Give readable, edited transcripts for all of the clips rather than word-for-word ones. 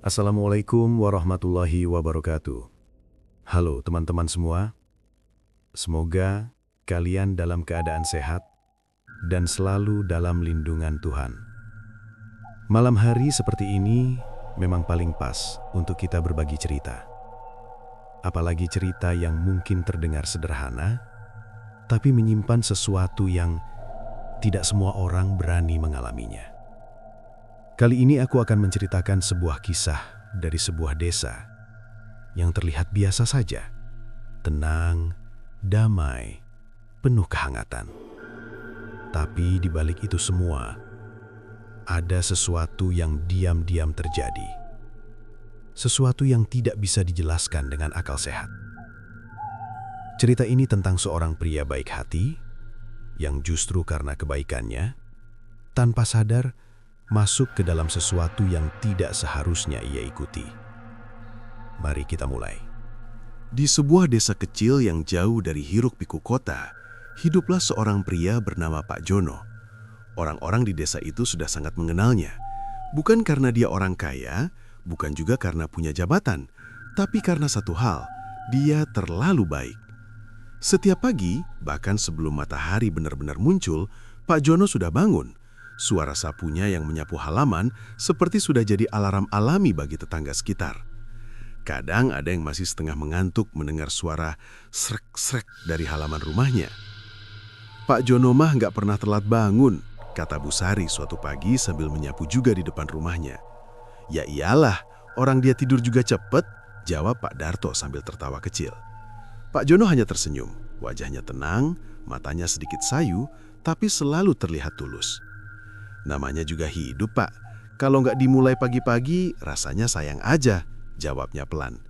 Assalamualaikum warahmatullahi wabarakatuh. Halo teman-teman semua, semoga kalian dalam keadaan sehat dan selalu dalam lindungan Tuhan. Malam hari seperti ini memang paling pas untuk kita berbagi cerita. Apalagi cerita yang mungkin terdengar sederhana, tapi menyimpan sesuatu yang tidak semua orang berani mengalaminya. Kali ini aku akan menceritakan sebuah kisah dari sebuah desa yang terlihat biasa saja, tenang, damai, penuh kehangatan. Tapi di balik itu semua, ada sesuatu yang diam-diam terjadi. Sesuatu yang tidak bisa dijelaskan dengan akal sehat. Cerita ini tentang seorang pria baik hati yang justru karena kebaikannya, tanpa sadar, masuk ke dalam sesuatu yang tidak seharusnya ia ikuti. Mari kita mulai. Di sebuah desa kecil yang jauh dari hiruk-pikuk kota, hiduplah seorang pria bernama Pak Jono. Orang-orang di desa itu sudah sangat mengenalnya. Bukan karena dia orang kaya, bukan juga karena punya jabatan, tapi karena satu hal, dia terlalu baik. Setiap pagi, bahkan sebelum matahari benar-benar muncul, Pak Jono sudah bangun. Suara sapunya yang menyapu halaman seperti sudah jadi alarm alami bagi tetangga sekitar. Kadang ada yang masih setengah mengantuk mendengar suara srek-srek dari halaman rumahnya. Pak Jono mah nggak pernah telat bangun, kata Bu Sari suatu pagi sambil menyapu juga di depan rumahnya. Ya iyalah, orang dia tidur juga cepet, jawab Pak Darto sambil tertawa kecil. Pak Jono hanya tersenyum, wajahnya tenang, matanya sedikit sayu, tapi selalu terlihat tulus. Namanya juga hidup, Pak. Kalau nggak dimulai pagi-pagi, rasanya sayang aja, jawabnya pelan.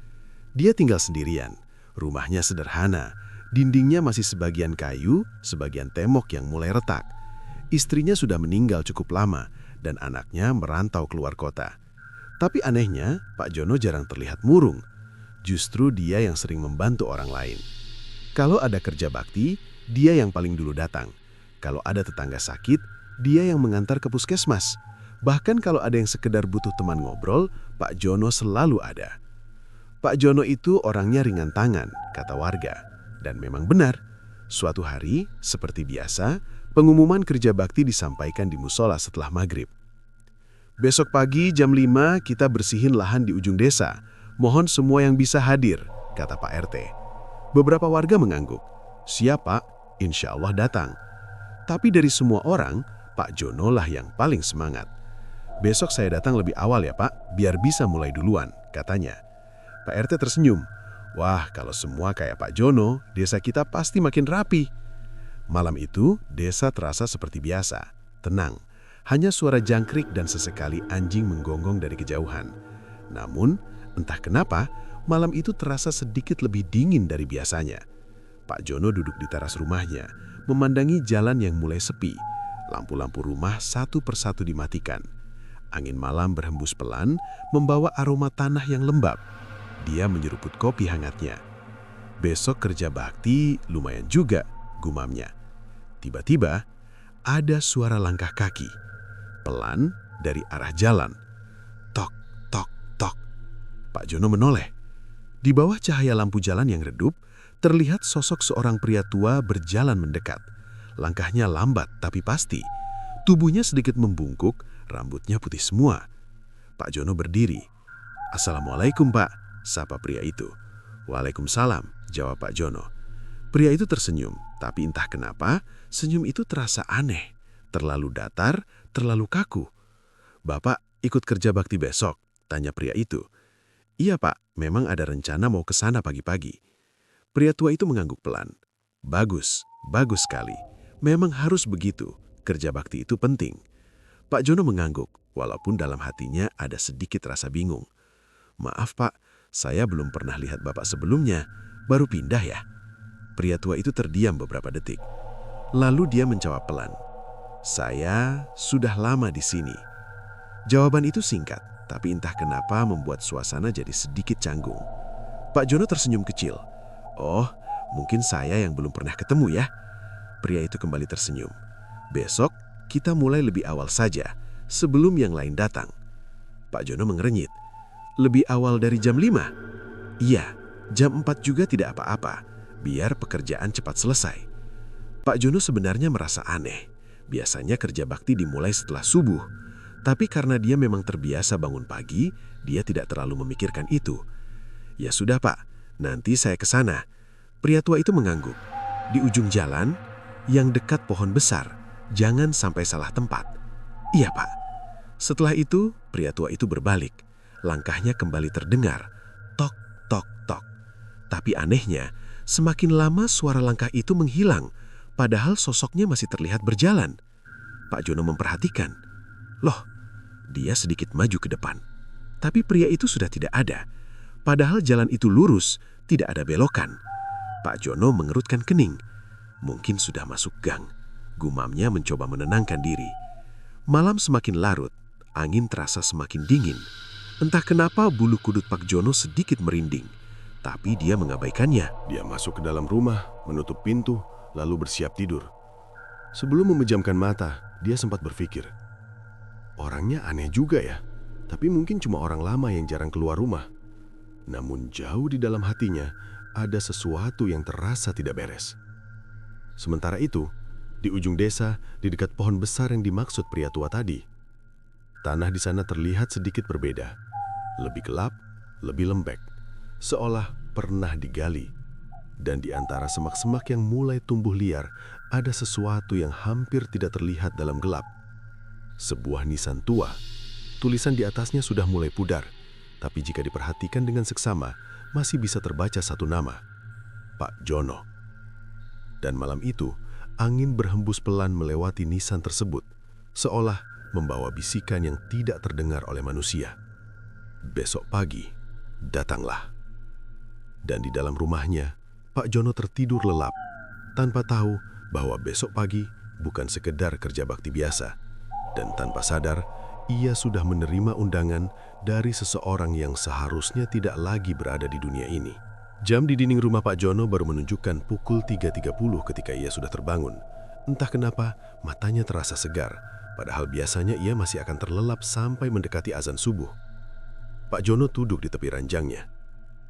Dia tinggal sendirian, rumahnya sederhana, dindingnya masih sebagian kayu, sebagian tembok yang mulai retak. Istrinya sudah meninggal cukup lama, dan anaknya merantau keluar kota. Tapi anehnya, Pak Jono jarang terlihat murung. Justru dia yang sering membantu orang lain. Kalau ada kerja bakti, dia yang paling dulu datang. Kalau ada tetangga sakit, dia yang mengantar ke puskesmas. Bahkan kalau ada yang sekedar butuh teman ngobrol, Pak Jono selalu ada. Pak Jono itu orangnya ringan tangan, kata warga. Dan memang benar, suatu hari, seperti biasa, pengumuman kerja bakti disampaikan di musola setelah maghrib. Besok pagi jam 5 kita bersihin lahan di ujung desa. Mohon semua yang bisa hadir, kata Pak RT. Beberapa warga mengangguk. Siap Pak, insya Allah datang. Tapi dari semua orang, Pak Jono lah yang paling semangat. Besok saya datang lebih awal ya Pak, biar bisa mulai duluan, katanya. Pak RT tersenyum. Wah, kalau semua kayak Pak Jono, desa kita pasti makin rapi. Malam itu, desa terasa seperti biasa, tenang. Hanya suara jangkrik dan sesekali anjing menggonggong dari kejauhan. Namun, entah kenapa, malam itu terasa sedikit lebih dingin dari biasanya. Pak Jono duduk di teras rumahnya, memandangi jalan yang mulai sepi. Lampu-lampu rumah satu persatu dimatikan. Angin malam berhembus pelan, membawa aroma tanah yang lembab. Dia menyeruput kopi hangatnya. Besok kerja bakti lumayan juga, gumamnya. Tiba-tiba, ada suara langkah kaki. Pelan dari arah jalan. Tok, tok, tok. Pak Jono menoleh. Di bawah cahaya lampu jalan yang redup, terlihat sosok seorang pria tua berjalan mendekat. Langkahnya lambat tapi pasti. Tubuhnya sedikit membungkuk, rambutnya putih semua. Pak Jono berdiri. Assalamualaikum Pak, sapa pria itu. Waalaikumsalam, jawab Pak Jono. Pria itu tersenyum, tapi entah kenapa senyum itu terasa aneh. Terlalu datar, terlalu kaku. Bapak ikut kerja bakti besok, tanya pria itu. Iya Pak, memang ada rencana mau ke sana pagi-pagi. Pria tua itu mengangguk pelan. Bagus, bagus sekali. Memang harus begitu, kerja bakti itu penting. Pak Jono mengangguk, walaupun dalam hatinya ada sedikit rasa bingung. Maaf Pak, saya belum pernah lihat Bapak sebelumnya, baru pindah ya. Pria tua itu terdiam beberapa detik. Lalu dia menjawab pelan. Saya sudah lama di sini. Jawaban itu singkat, tapi entah kenapa membuat suasana jadi sedikit canggung. Pak Jono tersenyum kecil. Oh, mungkin saya yang belum pernah ketemu ya. Pria itu kembali tersenyum. Besok kita mulai lebih awal saja, sebelum yang lain datang. Pak Jono mengerenyit. Lebih awal dari jam 5? Iya, jam 4 juga tidak apa-apa, biar pekerjaan cepat selesai. Pak Jono sebenarnya merasa aneh. Biasanya kerja bakti dimulai setelah subuh. Tapi karena dia memang terbiasa bangun pagi, dia tidak terlalu memikirkan itu. Ya sudah Pak, nanti saya ke sana. Pria tua itu mengangguk. Di ujung jalan, yang dekat pohon besar, jangan sampai salah tempat. Iya Pak. Setelah itu, pria tua itu berbalik. Langkahnya kembali terdengar. Tok, tok, tok. Tapi anehnya, semakin lama suara langkah itu menghilang. Padahal sosoknya masih terlihat berjalan. Pak Jono memperhatikan. Loh, dia sedikit maju ke depan. Tapi pria itu sudah tidak ada. Padahal jalan itu lurus, tidak ada belokan. Pak Jono mengerutkan kening. Mungkin sudah masuk gang. Gumamnya mencoba menenangkan diri. Malam semakin larut, angin terasa semakin dingin. Entah kenapa bulu kudut Pak Jono sedikit merinding. Tapi dia mengabaikannya. Dia masuk ke dalam rumah, menutup pintu, lalu bersiap tidur. Sebelum memejamkan mata, dia sempat berpikir, orangnya aneh juga ya, tapi mungkin cuma orang lama yang jarang keluar rumah. Namun jauh di dalam hatinya, ada sesuatu yang terasa tidak beres. Sementara itu, di ujung desa, di dekat pohon besar yang dimaksud pria tua tadi, tanah di sana terlihat sedikit berbeda. Lebih gelap, lebih lembek, seolah pernah digali. Dan di antara semak-semak yang mulai tumbuh liar, ada sesuatu yang hampir tidak terlihat dalam gelap. Sebuah nisan tua. Tulisan di atasnya sudah mulai pudar, tapi jika diperhatikan dengan seksama, masih bisa terbaca satu nama, Pak Jono. Dan malam itu, angin berhembus pelan melewati nisan tersebut, seolah membawa bisikan yang tidak terdengar oleh manusia. Besok pagi, datanglah. Dan di dalam rumahnya, Pak Jono tertidur lelap, tanpa tahu bahwa besok pagi bukan sekedar kerja bakti biasa. Dan tanpa sadar, ia sudah menerima undangan dari seseorang yang seharusnya tidak lagi berada di dunia ini. Jam di dinding rumah Pak Jono baru menunjukkan pukul 3.30 ketika ia sudah terbangun. Entah kenapa, matanya terasa segar, padahal biasanya ia masih akan terlelap sampai mendekati azan subuh. Pak Jono duduk di tepi ranjangnya.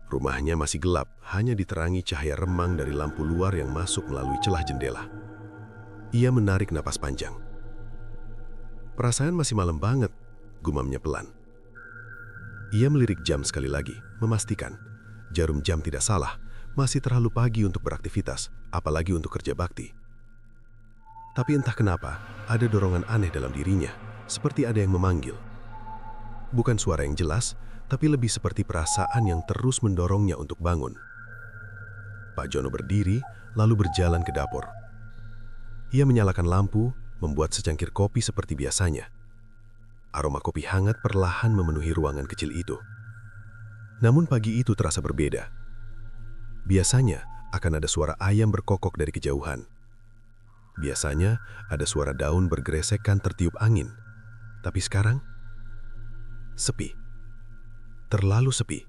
Rumahnya masih gelap, hanya diterangi cahaya remang dari lampu luar yang masuk melalui celah jendela. Ia menarik napas panjang. Perasaan masih malam banget, gumamnya pelan. Ia melirik jam sekali lagi, memastikan jarum jam tidak salah, masih terlalu pagi untuk beraktivitas, apalagi untuk kerja bakti. Tapi entah kenapa, ada dorongan aneh dalam dirinya, seperti ada yang memanggil. Bukan suara yang jelas, tapi lebih seperti perasaan yang terus mendorongnya untuk bangun. Pak Jono berdiri, lalu berjalan ke dapur. Ia menyalakan lampu, membuat secangkir kopi seperti biasanya. Aroma kopi hangat perlahan memenuhi ruangan kecil itu. Namun pagi itu terasa berbeda. Biasanya akan ada suara ayam berkokok dari kejauhan. Biasanya ada suara daun bergeresekan tertiup angin. Tapi sekarang, sepi. Terlalu sepi.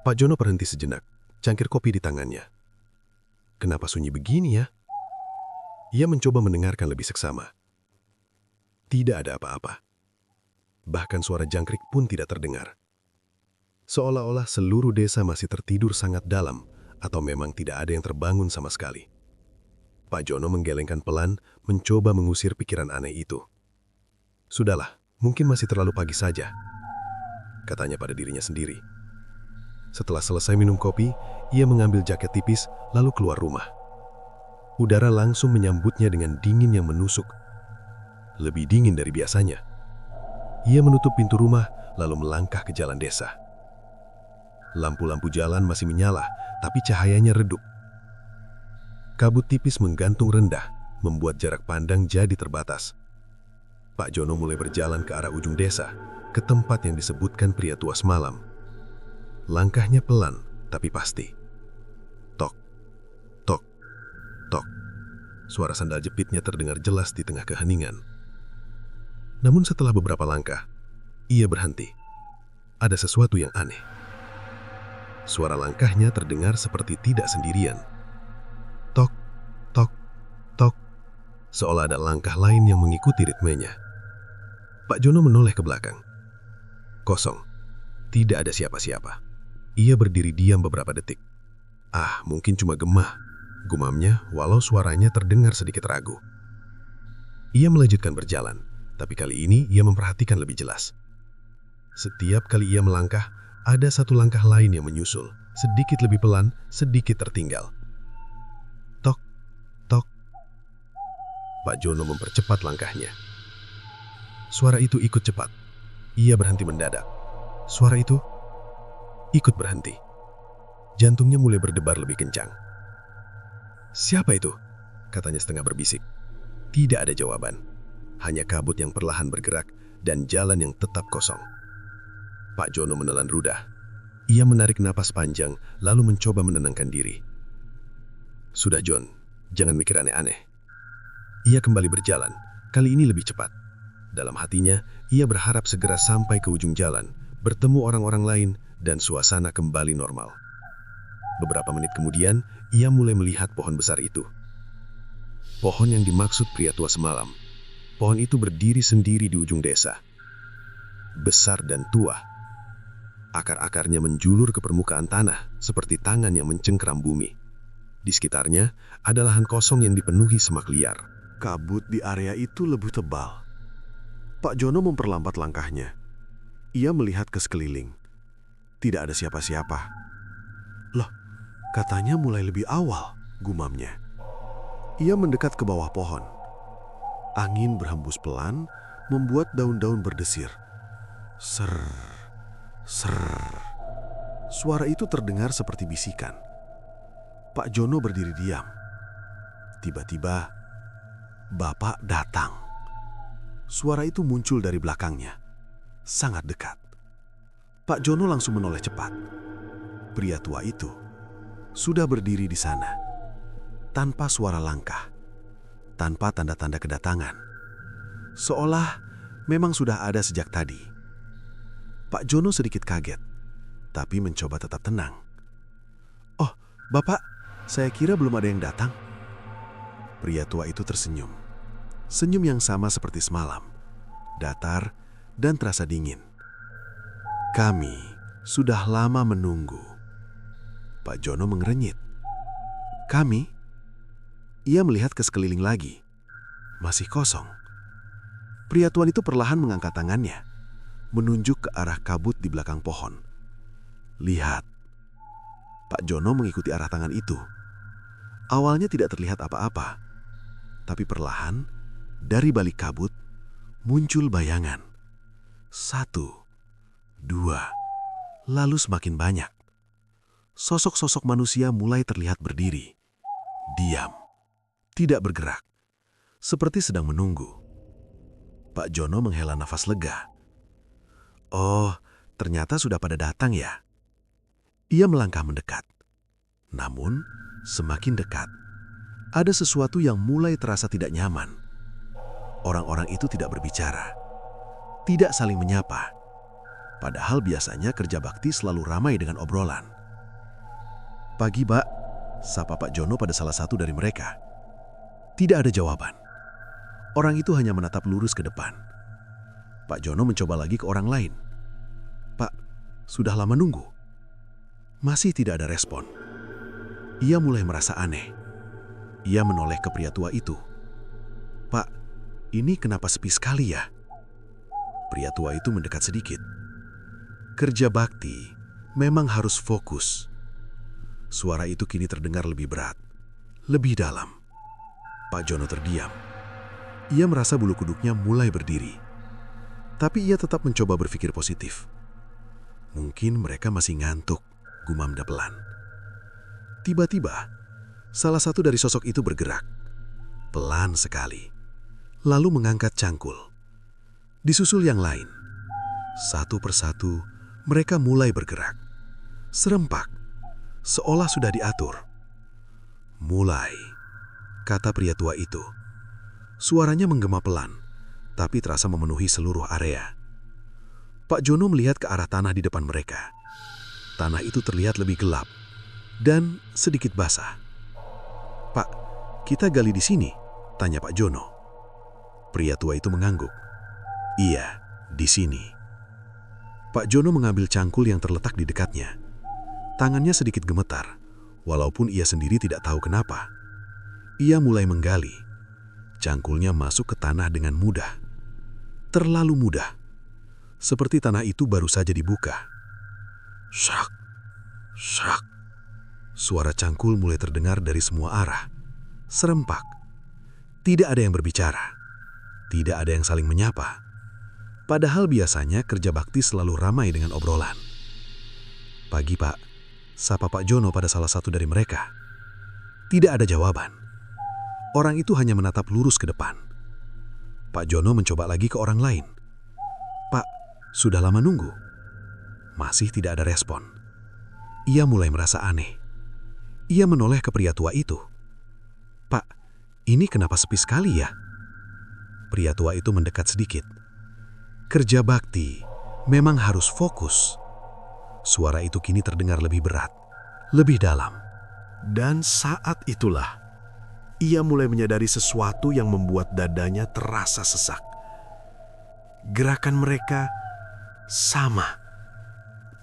Pak Jono berhenti sejenak, cangkir kopi di tangannya. Kenapa sunyi begini ya? Ia mencoba mendengarkan lebih seksama. Tidak ada apa-apa. Bahkan suara jangkrik pun tidak terdengar. Seolah-olah seluruh desa masih tertidur sangat dalam, atau memang tidak ada yang terbangun sama sekali. Pak Jono menggelengkan pelan, mencoba mengusir pikiran aneh itu. Sudahlah, mungkin masih terlalu pagi saja, katanya pada dirinya sendiri. Setelah selesai minum kopi, ia mengambil jaket tipis lalu keluar rumah. Udara langsung menyambutnya dengan dingin yang menusuk. Lebih dingin dari biasanya. Ia menutup pintu rumah lalu melangkah ke jalan desa. Lampu-lampu jalan masih menyala, tapi cahayanya redup. Kabut tipis menggantung rendah, membuat jarak pandang jadi terbatas. Pak Jono mulai berjalan ke arah ujung desa, ke tempat yang disebutkan pria tua semalam. Langkahnya pelan, tapi pasti. Tok, tok, tok. Suara sandal jepitnya terdengar jelas di tengah keheningan. Namun setelah beberapa langkah, ia berhenti. Ada sesuatu yang aneh. Suara langkahnya terdengar seperti tidak sendirian. Tok, tok, tok. Seolah ada langkah lain yang mengikuti ritmenya. Pak Jono menoleh ke belakang. Kosong. Tidak ada siapa-siapa. Ia berdiri diam beberapa detik. Mungkin cuma gemah, gumamnya walau suaranya terdengar sedikit ragu. Ia melanjutkan berjalan, tapi kali ini ia memperhatikan lebih jelas. Setiap kali ia melangkah, ada satu langkah lain yang menyusul, sedikit lebih pelan, sedikit tertinggal. Tok, tok. Pak Jono mempercepat langkahnya. Suara itu ikut cepat. Ia berhenti mendadak. Suara itu ikut berhenti. Jantungnya mulai berdebar lebih kencang. "Siapa itu?" katanya setengah berbisik. Tidak ada jawaban. Hanya kabut yang perlahan bergerak dan jalan yang tetap kosong. Pak Jono menelan ludah. Ia menarik napas panjang lalu mencoba menenangkan diri. "Sudah John, jangan mikir aneh-aneh." Ia kembali berjalan, kali ini lebih cepat. Dalam hatinya, ia berharap segera sampai ke ujung jalan, bertemu orang-orang lain, dan suasana kembali normal. Beberapa menit kemudian, ia mulai melihat pohon besar itu. Pohon yang dimaksud pria tua semalam. Pohon itu berdiri sendiri di ujung desa. Besar dan tua. Akar-akarnya menjulur ke permukaan tanah, seperti tangan yang mencengkeram bumi. Di sekitarnya, ada lahan kosong yang dipenuhi semak liar. Kabut di area itu lebih tebal. Pak Jono memperlambat langkahnya. Ia melihat ke sekeliling. Tidak ada siapa-siapa. "Loh, katanya mulai lebih awal," gumamnya. Ia mendekat ke bawah pohon. Angin berhembus pelan, membuat daun-daun berdesir. Ser, ser. Suara itu terdengar seperti bisikan. Pak Jono berdiri diam. Tiba-tiba, Bapak datang. Suara itu muncul dari belakangnya, sangat dekat. Pak Jono langsung menoleh cepat. Pria tua itu sudah berdiri di sana, tanpa suara langkah, tanpa tanda-tanda kedatangan. Seolah memang sudah ada sejak tadi. Pak Jono sedikit kaget, tapi mencoba tetap tenang. "Oh, Bapak, saya kira belum ada yang datang." Pria tua itu tersenyum. Senyum yang sama seperti semalam, datar dan terasa dingin. "Kami sudah lama menunggu." Pak Jono mengerenyit. "Kami?" Ia melihat ke sekeliling lagi. Masih kosong. Pria tua itu perlahan mengangkat tangannya, menunjuk ke arah kabut di belakang pohon. "Lihat." Pak Jono mengikuti arah tangan itu. Awalnya tidak terlihat apa-apa, tapi perlahan, dari balik kabut, muncul bayangan. 1, 2, lalu semakin banyak. Sosok-sosok manusia mulai terlihat berdiri, diam, tidak bergerak, seperti sedang menunggu. Pak Jono menghela nafas lega. "Oh, ternyata sudah pada datang ya." Ia melangkah mendekat. Namun, semakin dekat, ada sesuatu yang mulai terasa tidak nyaman. Orang-orang itu tidak berbicara, tidak saling menyapa. Padahal biasanya kerja bakti selalu ramai dengan obrolan. "Pagi, Pak," sapa Pak Jono pada salah satu dari mereka. Tidak ada jawaban. Orang itu hanya menatap lurus ke depan. Pak Jono mencoba lagi ke orang lain. "Pak, sudah lama nunggu." Masih tidak ada respon. Ia mulai merasa aneh. Ia menoleh ke pria tua itu. "Pak, ini kenapa sepi sekali ya?" Pria tua itu mendekat sedikit. Kerja bakti memang harus fokus. Suara itu kini terdengar lebih berat, lebih dalam. Pak Jono terdiam. Ia merasa bulu kuduknya mulai berdiri. Tapi ia tetap mencoba berpikir positif. Mungkin mereka masih ngantuk, gumamnya pelan. Tiba-tiba, salah satu dari sosok itu bergerak. Pelan sekali. Lalu mengangkat cangkul. Disusul yang lain. Satu persatu, mereka mulai bergerak. Serempak, seolah sudah diatur. "Mulai," kata pria tua itu. Suaranya menggema pelan, tapi terasa memenuhi seluruh area. Pak Jono melihat ke arah tanah di depan mereka. Tanah itu terlihat lebih gelap dan sedikit basah. "Pak, kita gali di sini?" tanya Pak Jono. Pria tua itu mengangguk. "Iya, di sini." Pak Jono mengambil cangkul yang terletak di dekatnya. Tangannya sedikit gemetar, walaupun ia sendiri tidak tahu kenapa. Ia mulai menggali. Cangkulnya masuk ke tanah dengan mudah. Terlalu mudah. Seperti tanah itu baru saja dibuka. Syak, syak. Suara cangkul mulai terdengar dari semua arah. Serempak. Tidak ada yang berbicara. Tidak ada yang saling menyapa. Padahal biasanya kerja bakti selalu ramai dengan obrolan. "Pagi, Pak," sapa Pak Jono pada salah satu dari mereka. Tidak ada jawaban. Orang itu hanya menatap lurus ke depan. Pak Jono mencoba lagi ke orang lain. "Pak, sudah lama nunggu." Masih tidak ada respon. Ia mulai merasa aneh. Ia menoleh ke pria tua itu. "Pak, ini kenapa sepi sekali ya?" Pria tua itu mendekat sedikit. Kerja bakti memang harus fokus. Suara itu kini terdengar lebih berat, lebih dalam. Dan saat itulah, ia mulai menyadari sesuatu yang membuat dadanya terasa sesak. Gerakan mereka sama,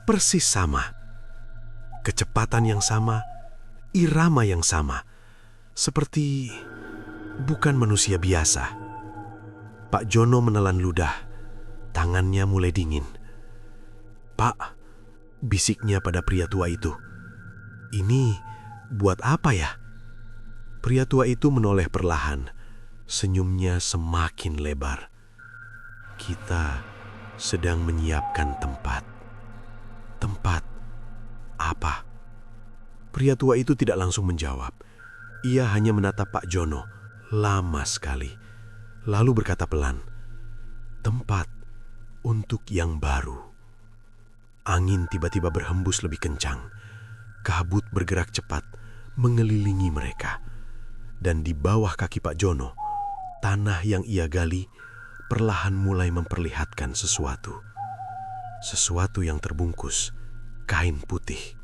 persis sama. Kecepatan yang sama, irama yang sama. Seperti bukan manusia biasa. Pak Jono menelan ludah. Tangannya mulai dingin. "Pak," bisiknya pada pria tua itu. "Ini buat apa ya?" Pria tua itu menoleh perlahan. Senyumnya semakin lebar. "Kita sedang menyiapkan tempat." "Tempat apa?" Pria tua itu tidak langsung menjawab. Ia hanya menatap Pak Jono lama sekali. Lalu berkata pelan, "Tempat untuk yang baru." Angin tiba-tiba berhembus lebih kencang. Kabut bergerak cepat mengelilingi mereka. Dan di bawah kaki Pak Jono, tanah yang ia gali perlahan mulai memperlihatkan sesuatu. Sesuatu yang terbungkus kain putih.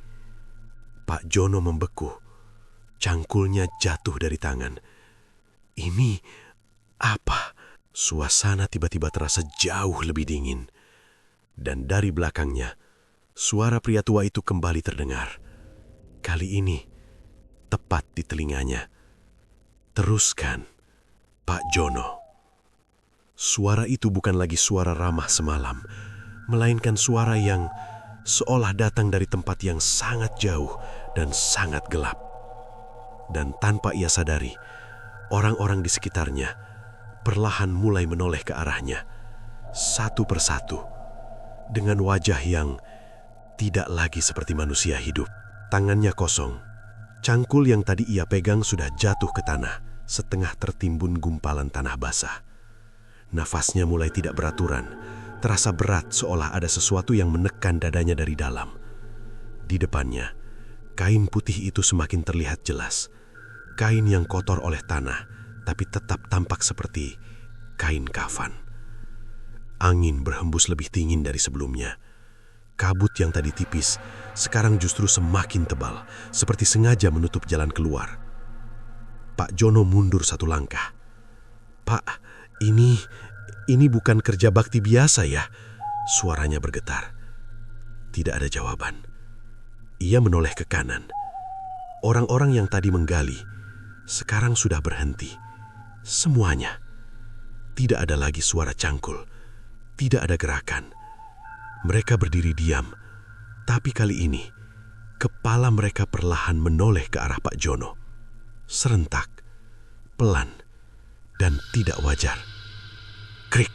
Pak Jono membeku. Cangkulnya jatuh dari tangan. "Ini apa?" Suasana tiba-tiba terasa jauh lebih dingin. Dan dari belakangnya, suara pria tua itu kembali terdengar. Kali ini, tepat di telinganya. "Teruskan, Pak Jono." Suara itu bukan lagi suara ramah semalam, melainkan suara yang seolah datang dari tempat yang sangat jauh dan sangat gelap. Dan tanpa ia sadari, orang-orang di sekitarnya perlahan mulai menoleh ke arahnya, satu persatu, dengan wajah yang tidak lagi seperti manusia hidup. Tangannya kosong. Cangkul yang tadi ia pegang sudah jatuh ke tanah, setengah tertimbun gumpalan tanah basah. Nafasnya mulai tidak beraturan, terasa berat seolah ada sesuatu yang menekan dadanya dari dalam. Di depannya, kain putih itu semakin terlihat jelas. Kain yang kotor oleh tanah, tapi tetap tampak seperti kain kafan. Angin berhembus lebih dingin dari sebelumnya. Kabut yang tadi tipis, sekarang justru semakin tebal, seperti sengaja menutup jalan keluar. Pak Jono mundur satu langkah. "Pak, ini bukan kerja bakti biasa ya?" Suaranya bergetar. Tidak ada jawaban. Ia menoleh ke kanan. Orang-orang yang tadi menggali, sekarang sudah berhenti. Semuanya. Tidak ada lagi suara cangkul. Tidak ada gerakan. Mereka berdiri diam. Tapi kali ini, kepala mereka perlahan menoleh ke arah Pak Jono. Serentak, pelan, dan tidak wajar. Krik.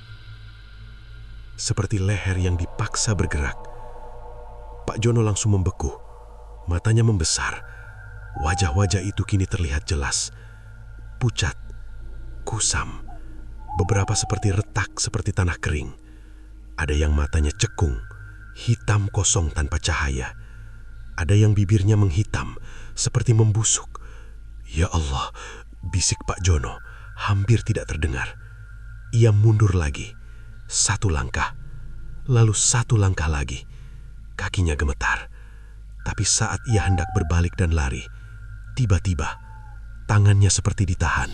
Seperti leher yang dipaksa bergerak. Pak Jono langsung membeku. Matanya membesar. Wajah-wajah itu kini terlihat jelas. Pucat, kusam, beberapa seperti retak seperti tanah kering. Ada yang matanya cekung, hitam kosong tanpa cahaya. Ada yang bibirnya menghitam, seperti membusuk. "Ya Allah," bisik Pak Jono, hampir tidak terdengar. Ia mundur lagi, satu langkah, lalu satu langkah lagi. Kakinya gemetar. Tapi saat ia hendak berbalik dan lari, tiba-tiba tangannya seperti ditahan.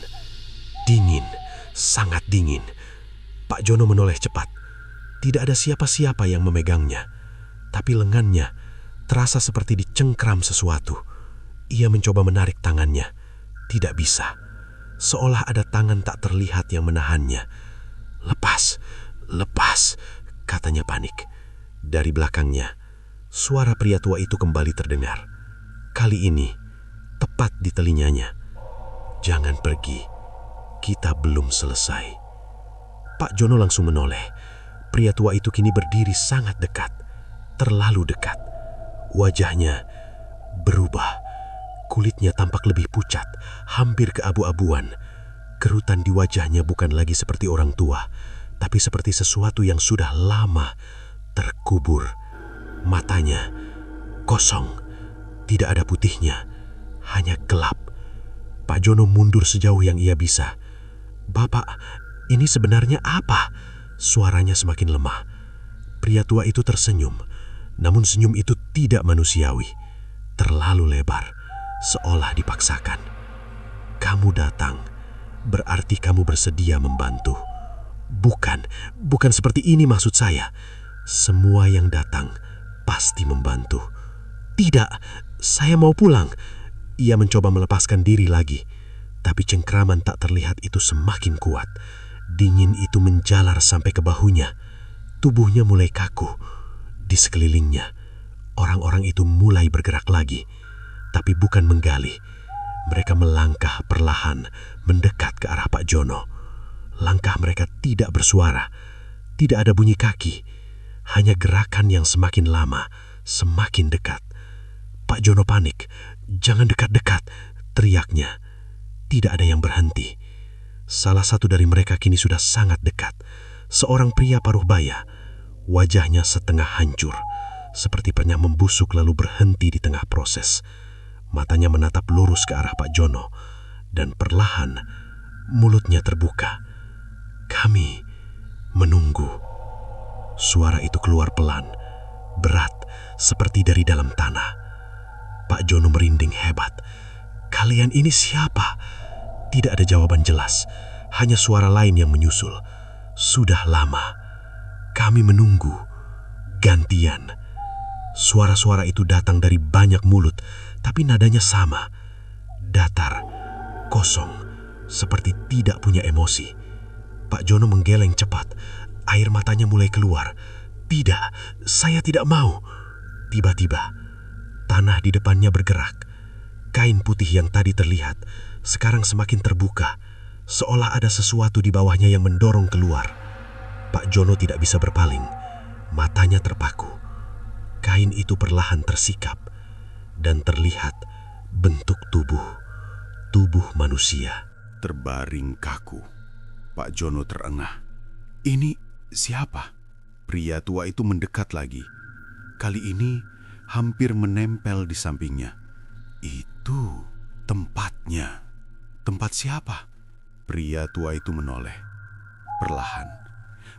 Dingin, sangat dingin. Pak Jono menoleh cepat. Tidak ada siapa-siapa yang memegangnya, tapi lengannya terasa seperti dicengkram sesuatu. Ia mencoba menarik tangannya. Tidak bisa. Seolah ada tangan tak terlihat yang menahannya. "Lepas, lepas," katanya panik. Dari belakangnya, suara pria tua itu kembali terdengar. Kali ini, tepat di telinganya. "Jangan pergi, kita belum selesai." Pak Jono langsung menoleh. Pria tua itu kini berdiri sangat dekat, terlalu dekat. Wajahnya berubah. Kulitnya tampak lebih pucat, hampir keabu-abuan. Kerutan di wajahnya bukan lagi seperti orang tua, tapi seperti sesuatu yang sudah lama terkubur. Matanya kosong, tidak ada putihnya, hanya gelap. Pak Jono mundur sejauh yang ia bisa. "Bapak, ini sebenarnya apa?" Suaranya semakin lemah. Pria tua itu tersenyum, namun senyum itu tidak manusiawi. Terlalu lebar, seolah dipaksakan. "Kamu datang, berarti kamu bersedia membantu." Bukan seperti ini maksud saya. Semua yang datang pasti membantu." "Tidak, saya mau pulang." Ia mencoba melepaskan diri lagi, tapi cengkraman tak terlihat itu semakin kuat. Dingin itu menjalar sampai ke bahunya. Tubuhnya mulai kaku. Di sekelilingnya, orang-orang itu mulai bergerak lagi, tapi bukan menggali. Mereka melangkah perlahan, mendekat ke arah Pak Jono. Langkah mereka tidak bersuara, tidak ada bunyi kaki, hanya gerakan yang semakin lama, semakin dekat. Pak Jono panik. "Jangan dekat-dekat," teriaknya. Tidak ada yang berhenti. Salah satu dari mereka kini sudah sangat dekat. Seorang pria paruh baya. Wajahnya setengah hancur, seperti pernah membusuk lalu berhenti di tengah proses. Matanya menatap lurus ke arah Pak Jono, dan perlahan mulutnya terbuka. "Kami menunggu." Suara itu keluar pelan, berat, seperti dari dalam tanah. Pak Jono merinding hebat. "Kalian ini siapa?" Tidak ada jawaban jelas, hanya suara lain yang menyusul. "Sudah lama kami menunggu." Gantian. Suara-suara itu datang dari banyak mulut, tapi nadanya sama. Datar, kosong, seperti tidak punya emosi. Pak Jono menggeleng cepat. Air matanya mulai keluar. "Tidak, saya tidak mau." Tiba-tiba, tanah di depannya bergerak. Kain putih yang tadi terlihat sekarang semakin terbuka, seolah ada sesuatu di bawahnya yang mendorong keluar. Pak Jono tidak bisa berpaling, matanya terpaku. Kain itu perlahan tersikap, dan terlihat bentuk tubuh manusia. Terbaring kaku, Pak Jono terengah. "Ini siapa?" Pria tua itu mendekat lagi. Kali ini hampir menempel di sampingnya. "Itu tempatnya." "Tempat siapa?" Pria tua itu menoleh, perlahan,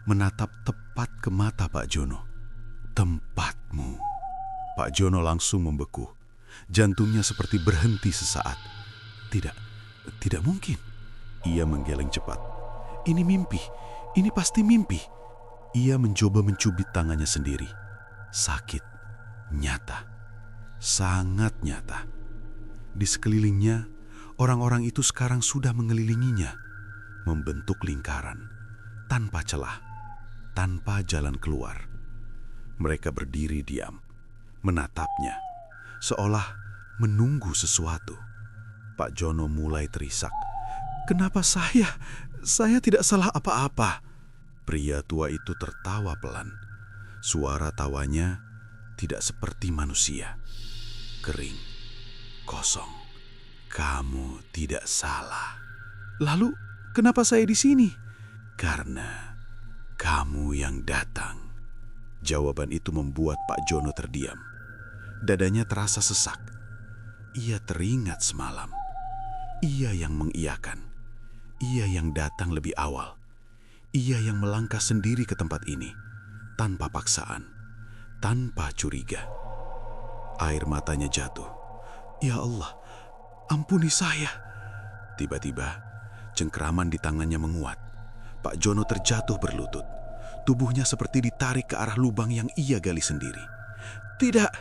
menatap tepat ke mata Pak Jono. "Tempatmu." Pak Jono langsung membeku. Jantungnya seperti berhenti sesaat. Tidak mungkin." Ia menggeleng cepat. "Ini mimpi, ini pasti mimpi." Ia mencoba mencubit tangannya sendiri. Sakit, nyata, sangat nyata. Di sekelilingnya, orang-orang itu sekarang sudah mengelilinginya, membentuk lingkaran, tanpa celah, tanpa jalan keluar. Mereka berdiri diam, menatapnya, seolah menunggu sesuatu. Pak Jono mulai terisak. "Kenapa saya? Saya tidak salah apa-apa." Pria tua itu tertawa pelan. Suara tawanya tidak seperti manusia. Kering, kosong. "Kamu tidak salah." "Lalu, kenapa saya di sini?" "Karena kamu yang datang." Jawaban itu membuat Pak Jono terdiam. Dadanya terasa sesak. Ia teringat semalam. Ia yang mengiyakan. Ia yang datang lebih awal. Ia yang melangkah sendiri ke tempat ini, tanpa paksaan, tanpa curiga. Air matanya jatuh. "Ya Allah, ampuni saya." Tiba-tiba, cengkraman di tangannya menguat. Pak Jono terjatuh berlutut. Tubuhnya seperti ditarik ke arah lubang yang ia gali sendiri. "Tidak,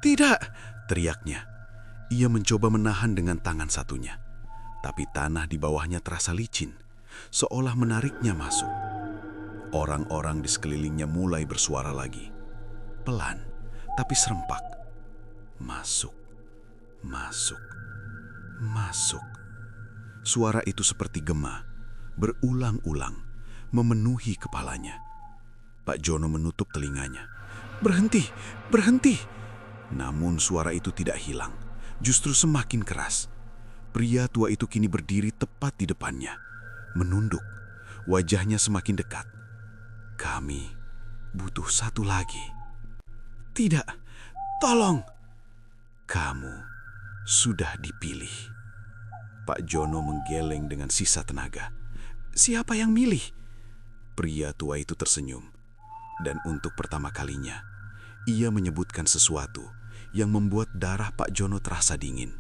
tidak!" teriaknya. Ia mencoba menahan dengan tangan satunya. Tapi tanah di bawahnya terasa licin, seolah menariknya masuk. Orang-orang di sekelilingnya mulai bersuara lagi. Pelan, tapi serempak. Masuk, masuk, masuk. Suara itu seperti gema, berulang-ulang, memenuhi kepalanya. Pak Jono menutup telinganya. "Berhenti, berhenti!" Namun suara itu tidak hilang, justru semakin keras. Pria tua itu kini berdiri tepat di depannya, menunduk, wajahnya semakin dekat. "Kami butuh satu lagi." "Tidak, tolong!" "Kamu sudah dipilih." Pak Jono menggeleng dengan sisa tenaga. "Siapa yang milih?" Pria tua itu tersenyum. Dan untuk pertama kalinya, ia menyebutkan sesuatu yang membuat darah Pak Jono terasa dingin.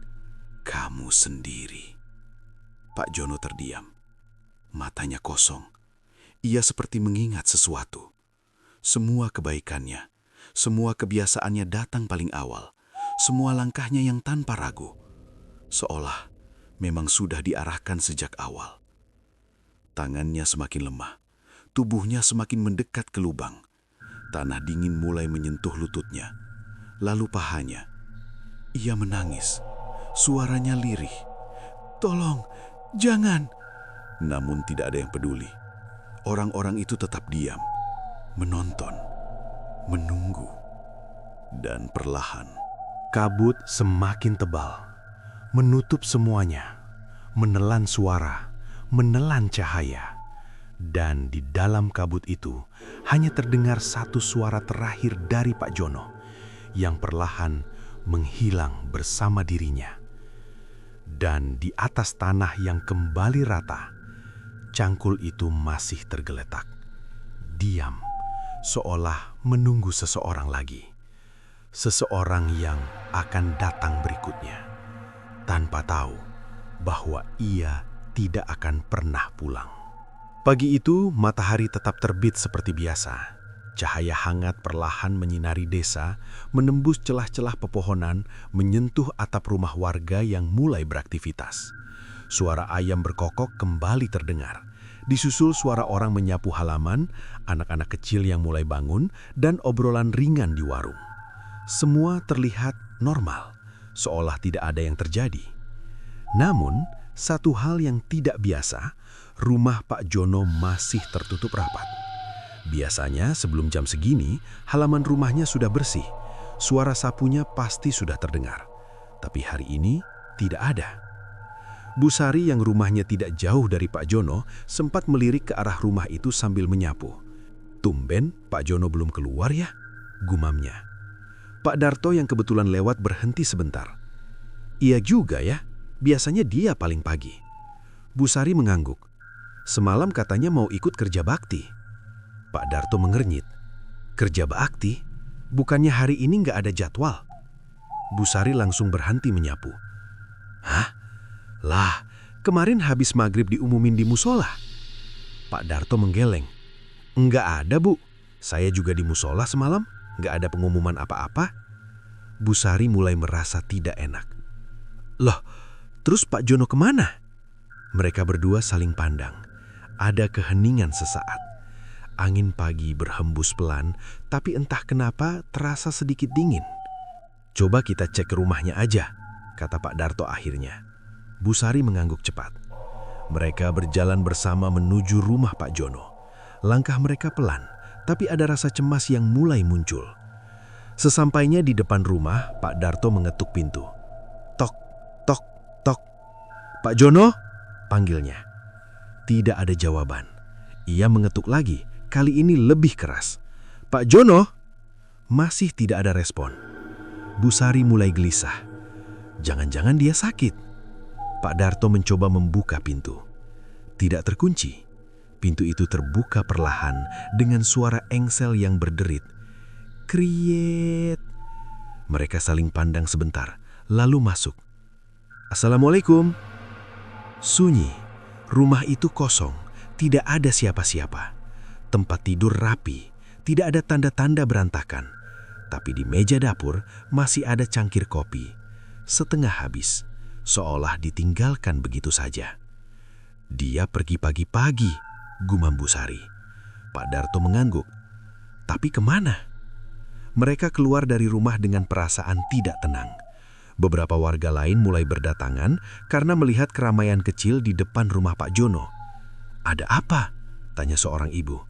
"Kamu sendiri." Pak Jono terdiam. Matanya kosong. Ia seperti mengingat sesuatu. Semua kebaikannya, semua kebiasaannya datang paling awal. Semua langkahnya yang tanpa ragu. Seolah memang sudah diarahkan sejak awal. Tangannya semakin lemah. Tubuhnya semakin mendekat ke lubang. Tanah dingin mulai menyentuh lututnya. Lalu pahanya. Ia menangis. Suaranya lirih. "Tolong, jangan!" Namun tidak ada yang peduli. Orang-orang itu tetap diam. Menonton. Menunggu. Dan perlahan, Kabut semakin tebal, menutup semuanya, menelan suara, menelan cahaya. Dan di dalam kabut itu hanya terdengar satu suara terakhir dari Pak Jono yang perlahan menghilang bersama dirinya. Dan di atas tanah yang kembali rata, cangkul itu masih tergeletak, diam, seolah menunggu seseorang lagi. Seseorang yang akan datang berikutnya, tanpa tahu bahwa ia tidak akan pernah pulang. Pagi itu, matahari tetap terbit seperti biasa. Cahaya hangat perlahan menyinari desa, menembus celah-celah pepohonan, menyentuh atap rumah warga yang mulai beraktivitas. Suara ayam berkokok kembali terdengar. Disusul suara orang menyapu halaman, anak-anak kecil yang mulai bangun, dan obrolan ringan di warung. Semua terlihat normal, seolah tidak ada yang terjadi. Namun, satu hal yang tidak biasa, rumah Pak Jono masih tertutup rapat. Biasanya sebelum jam segini, halaman rumahnya sudah bersih. Suara sapunya pasti sudah terdengar. Tapi hari ini tidak ada. Bu Sari yang rumahnya tidak jauh dari Pak Jono sempat melirik ke arah rumah itu sambil menyapu. "Tumben Pak Jono belum keluar ya?" gumamnya. Pak Darto yang kebetulan lewat berhenti sebentar. "Iya juga ya, biasanya dia paling pagi." Bu Sari mengangguk. "Semalam katanya mau ikut kerja bakti." Pak Darto mengernyit. "Kerja bakti? Bukannya hari ini nggak ada jadwal?" Bu Sari langsung berhenti menyapu. "Hah? Lah, kemarin habis maghrib diumumin di musola." Pak Darto menggeleng. "Nggak ada, Bu. Saya juga di musola semalam, nggak ada pengumuman apa-apa." Bu Sari mulai merasa tidak enak. "Loh, terus Pak Jono kemana?" Mereka berdua saling pandang. Ada keheningan sesaat. Angin pagi berhembus pelan, tapi entah kenapa terasa sedikit dingin. "Coba kita cek ke rumahnya aja," kata Pak Darto akhirnya. Bu Sari mengangguk cepat. Mereka berjalan bersama menuju rumah Pak Jono. Langkah mereka pelan, tapi ada rasa cemas yang mulai muncul. Sesampainya di depan rumah, Pak Darto mengetuk pintu. "Tok, tok, tok." "Pak Jono?" panggilnya. Tidak ada jawaban. Ia mengetuk lagi, kali ini lebih keras. "Pak Jono?" Masih tidak ada respon. Bu Sari mulai gelisah. Jangan-jangan dia sakit. Pak Darto mencoba membuka pintu. Tidak terkunci. Pintu itu terbuka perlahan dengan suara engsel yang berderit. "Kriet." Mereka saling pandang sebentar, lalu masuk. "Assalamualaikum." Sunyi. Rumah itu kosong, tidak ada siapa-siapa. Tempat tidur rapi, tidak ada tanda-tanda berantakan. Tapi di meja dapur masih ada cangkir kopi, setengah habis, seolah ditinggalkan begitu saja. Dia pergi pagi-pagi, gumam Bu Sari. Pak Darto mengangguk. Tapi kemana? Mereka keluar dari rumah dengan perasaan tidak tenang. Beberapa warga lain mulai berdatangan karena melihat keramaian kecil di depan rumah Pak Jono. "Ada apa?" tanya seorang ibu.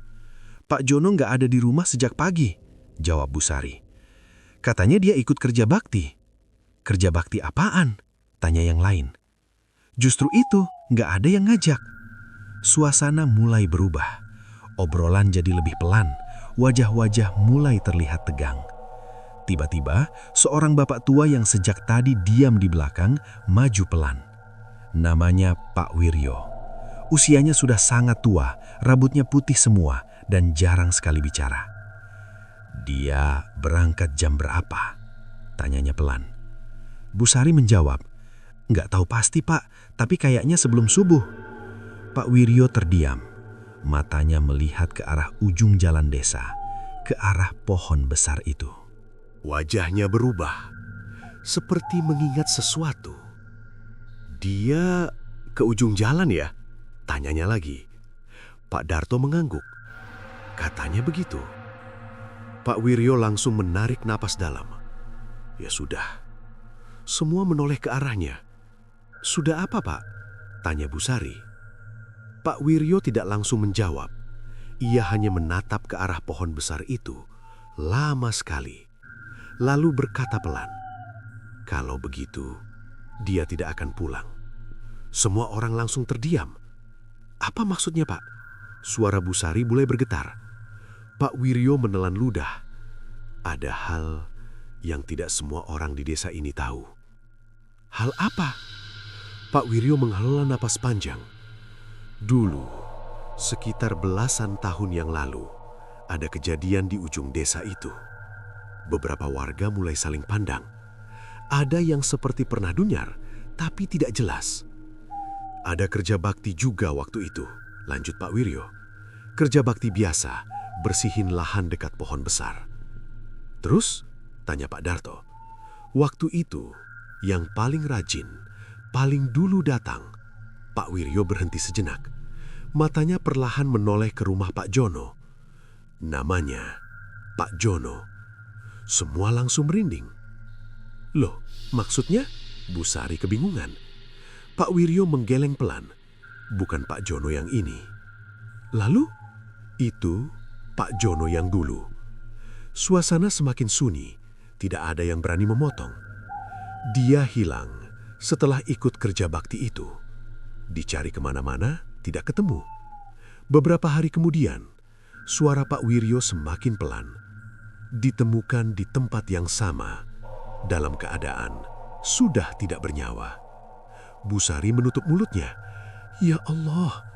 "Pak Jono nggak ada di rumah sejak pagi," jawab Bu Sari. "Katanya dia ikut kerja bakti." "Kerja bakti apaan?" tanya yang lain. "Justru itu, nggak ada yang ngajak." Suasana mulai berubah. Obrolan jadi lebih pelan. Wajah-wajah mulai terlihat tegang. Tiba-tiba, seorang bapak tua yang sejak tadi diam di belakang maju pelan. Namanya Pak Wiryo. Usianya sudah sangat tua, rambutnya putih semua, dan jarang sekali bicara. "Dia berangkat jam berapa?" tanyanya pelan. Bu Sari menjawab, "Nggak tahu pasti, Pak, tapi kayaknya sebelum subuh." Pak Wiryo terdiam. Matanya melihat ke arah ujung jalan desa, ke arah pohon besar itu. Wajahnya berubah, seperti mengingat sesuatu. "Dia ke ujung jalan ya?" tanyanya lagi. Pak Darto mengangguk. "Katanya begitu." Pak Wiryo langsung menarik napas dalam. Ya sudah, semua menoleh ke arahnya. "Sudah apa, Pak?" tanya Bu Sari. Pak Wiryo tidak langsung menjawab. Ia hanya menatap ke arah pohon besar itu lama sekali. Lalu berkata pelan, "Kalau begitu, dia tidak akan pulang." Semua orang langsung terdiam. "Apa maksudnya, Pak?" Suara Bu Sari mulai bergetar. Pak Wiryo menelan ludah. "Ada hal yang tidak semua orang di desa ini tahu." "Hal apa?" Pak Wiryo menghela napas panjang. "Dulu, sekitar belasan tahun yang lalu, ada kejadian di ujung desa itu. Beberapa warga mulai saling pandang. Ada yang seperti pernah dunyar, tapi tidak jelas. Ada kerja bakti juga waktu itu," lanjut Pak Wiryo. "Kerja bakti biasa, bersihin lahan dekat pohon besar." "Terus?" tanya Pak Darto. "Waktu itu, yang paling rajin, paling dulu datang." Pak Wiryo berhenti sejenak. Matanya perlahan menoleh ke rumah Pak Jono. Namanya Pak Jono. Semua langsung merinding. "Loh, maksudnya?" Bu Sari kebingungan. Pak Wiryo menggeleng pelan. "Bukan Pak Jono yang ini." "Lalu?" "Itu Pak Jono yang dulu." Suasana semakin sunyi, tidak ada yang berani memotong. "Dia hilang setelah ikut kerja bakti itu. Dicari kemana-mana, tidak ketemu. Beberapa hari kemudian, suara Pak Wiryo semakin pelan. Ditemukan di tempat yang sama, dalam keadaan sudah tidak bernyawa." Bu Sari menutup mulutnya. "Ya Allah."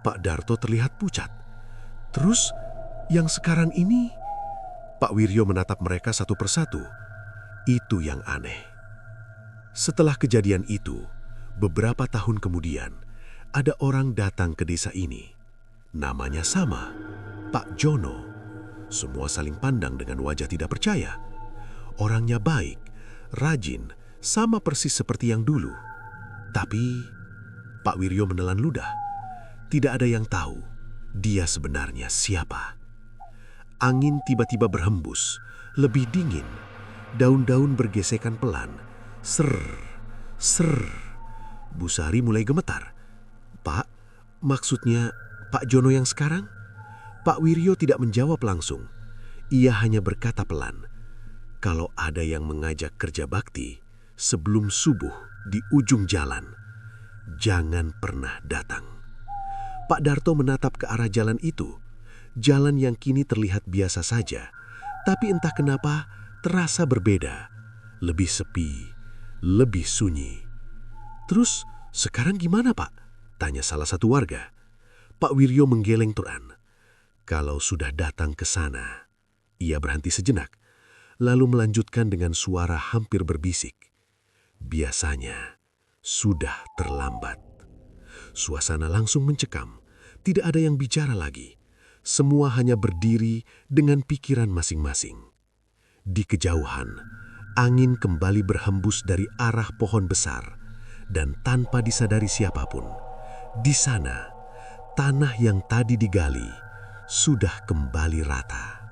Pak Darto terlihat pucat. "Terus, yang sekarang ini?" Pak Wiryo menatap mereka satu persatu. "Itu yang aneh. Setelah kejadian itu, beberapa tahun kemudian, ada orang datang ke desa ini. Namanya sama, Pak Jono. Semua saling pandang dengan wajah tidak percaya. Orangnya baik, rajin, sama persis seperti yang dulu. Tapi, Pak Wiryo menelan ludah. Tidak ada yang tahu dia sebenarnya siapa." Angin tiba-tiba berhembus, lebih dingin. Daun-daun bergesekan pelan. Ser, ser. Bu Sari mulai gemetar. "Pak, maksudnya Pak Jono yang sekarang?" Pak Wiryo tidak menjawab langsung. Ia hanya berkata pelan, "Kalau ada yang mengajak kerja bakti sebelum subuh di ujung jalan, jangan pernah datang." Pak Darto menatap ke arah jalan itu. Jalan yang kini terlihat biasa saja, tapi entah kenapa terasa berbeda. Lebih sepi, lebih sunyi. "Terus sekarang gimana, Pak?" tanya salah satu warga. Pak Wiryo menggeleng turan. "Kalau sudah datang ke sana." Ia berhenti sejenak, lalu melanjutkan dengan suara hampir berbisik. "Biasanya sudah terlambat." Suasana langsung mencekam. Tidak ada yang bicara lagi. Semua hanya berdiri dengan pikiran masing-masing. Di kejauhan, angin kembali berhembus dari arah pohon besar, dan tanpa disadari siapapun, di sana, tanah yang tadi digali sudah kembali rata.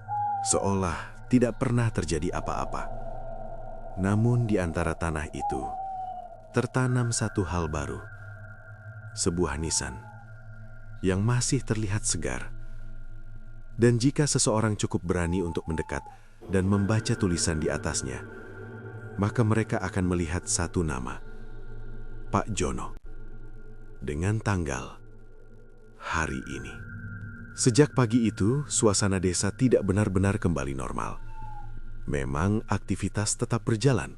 Seolah tidak pernah terjadi apa-apa. Namun di antara tanah itu, tertanam satu hal baru. Sebuah nisan yang masih terlihat segar. Dan jika seseorang cukup berani untuk mendekat dan membaca tulisan di atasnya, maka mereka akan melihat satu nama, Pak Jono, dengan tanggal hari ini. Sejak pagi itu, suasana desa tidak benar-benar kembali normal. Memang aktivitas tetap berjalan.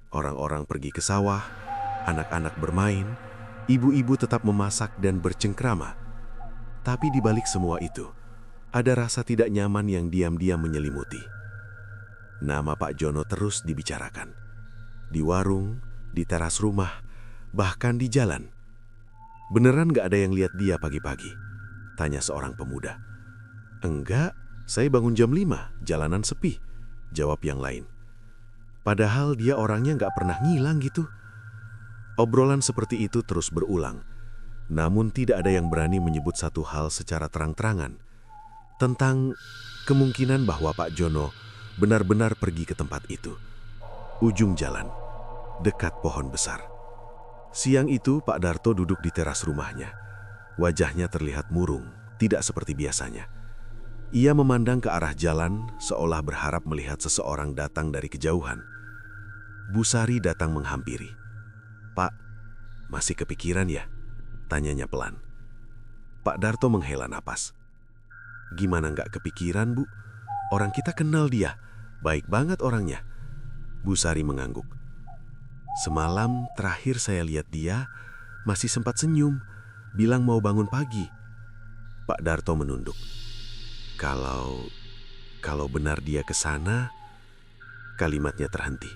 Orang-orang pergi ke sawah, anak-anak bermain, ibu-ibu tetap memasak dan bercengkrama. Tapi di balik semua itu, ada rasa tidak nyaman yang diam-diam menyelimuti. Nama Pak Jono terus dibicarakan. Di warung, di teras rumah, bahkan di jalan. "Beneran gak ada yang lihat dia pagi-pagi?" tanya seorang pemuda. "Enggak, saya bangun jam 5, jalanan sepi," jawab yang lain. Padahal dia orangnya gak pernah ngilang gitu. Obrolan seperti itu terus berulang. Namun tidak ada yang berani menyebut satu hal secara terang-terangan. Tentang kemungkinan bahwa Pak Jono benar-benar pergi ke tempat itu. Ujung jalan, dekat pohon besar. Siang itu Pak Darto duduk di teras rumahnya. Wajahnya terlihat murung, tidak seperti biasanya. Ia memandang ke arah jalan seolah berharap melihat seseorang datang dari kejauhan. Bu Sari datang menghampiri. "Pak, masih kepikiran ya?" tanyanya pelan. Pak Darto menghela napas. "Gimana nggak kepikiran, Bu? Orang kita kenal dia, baik banget orangnya." Bu Sari mengangguk. "Semalam terakhir saya lihat dia, masih sempat senyum, bilang mau bangun pagi." Pak Darto menunduk. Kalau benar dia ke sana," kalimatnya terhenti.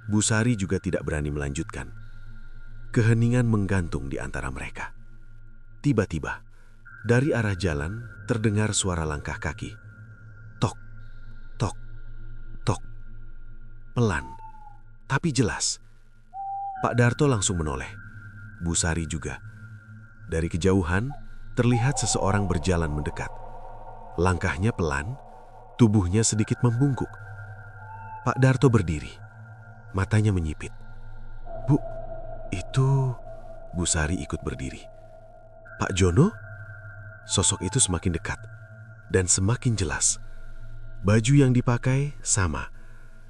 Bu Sari juga tidak berani melanjutkan. Keheningan menggantung di antara mereka. Tiba-tiba, dari arah jalan terdengar suara langkah kaki. Tok, tok, tok. Pelan, tapi jelas. Pak Darto langsung menoleh. Bu Sari juga. Dari kejauhan, terlihat seseorang berjalan mendekat. Langkahnya pelan, tubuhnya sedikit membungkuk. Pak Darto berdiri, matanya menyipit. "Bu, itu..." Bu Sari ikut berdiri. "Pak Jono?" Sosok itu semakin dekat dan semakin jelas. Baju yang dipakai sama,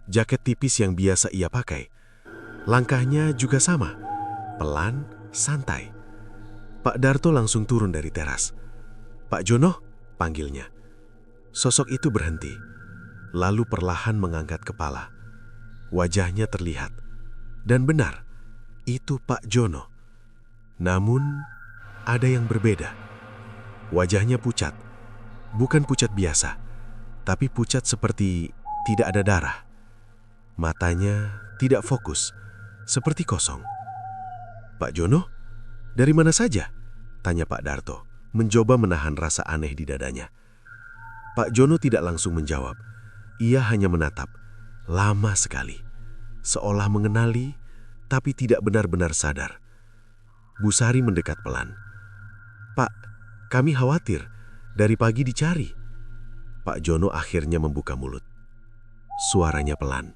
jaket tipis yang biasa ia pakai. Langkahnya juga sama, pelan, santai. Pak Darto langsung turun dari teras. "Pak Jono?" panggilnya. Sosok itu berhenti, lalu perlahan mengangkat kepala. Wajahnya terlihat, dan benar, itu Pak Jono. Namun, ada yang berbeda. Wajahnya pucat, bukan pucat biasa, tapi pucat seperti tidak ada darah. Matanya tidak fokus, seperti kosong. "Pak Jono, dari mana saja?" tanya Pak Darto, mencoba menahan rasa aneh di dadanya. Pak Jono tidak langsung menjawab. Ia hanya menatap, lama sekali, seolah mengenali, tapi tidak benar-benar sadar. Bu Sari mendekat pelan. "Pak, kami khawatir, dari pagi dicari." Pak Jono akhirnya membuka mulut. Suaranya pelan.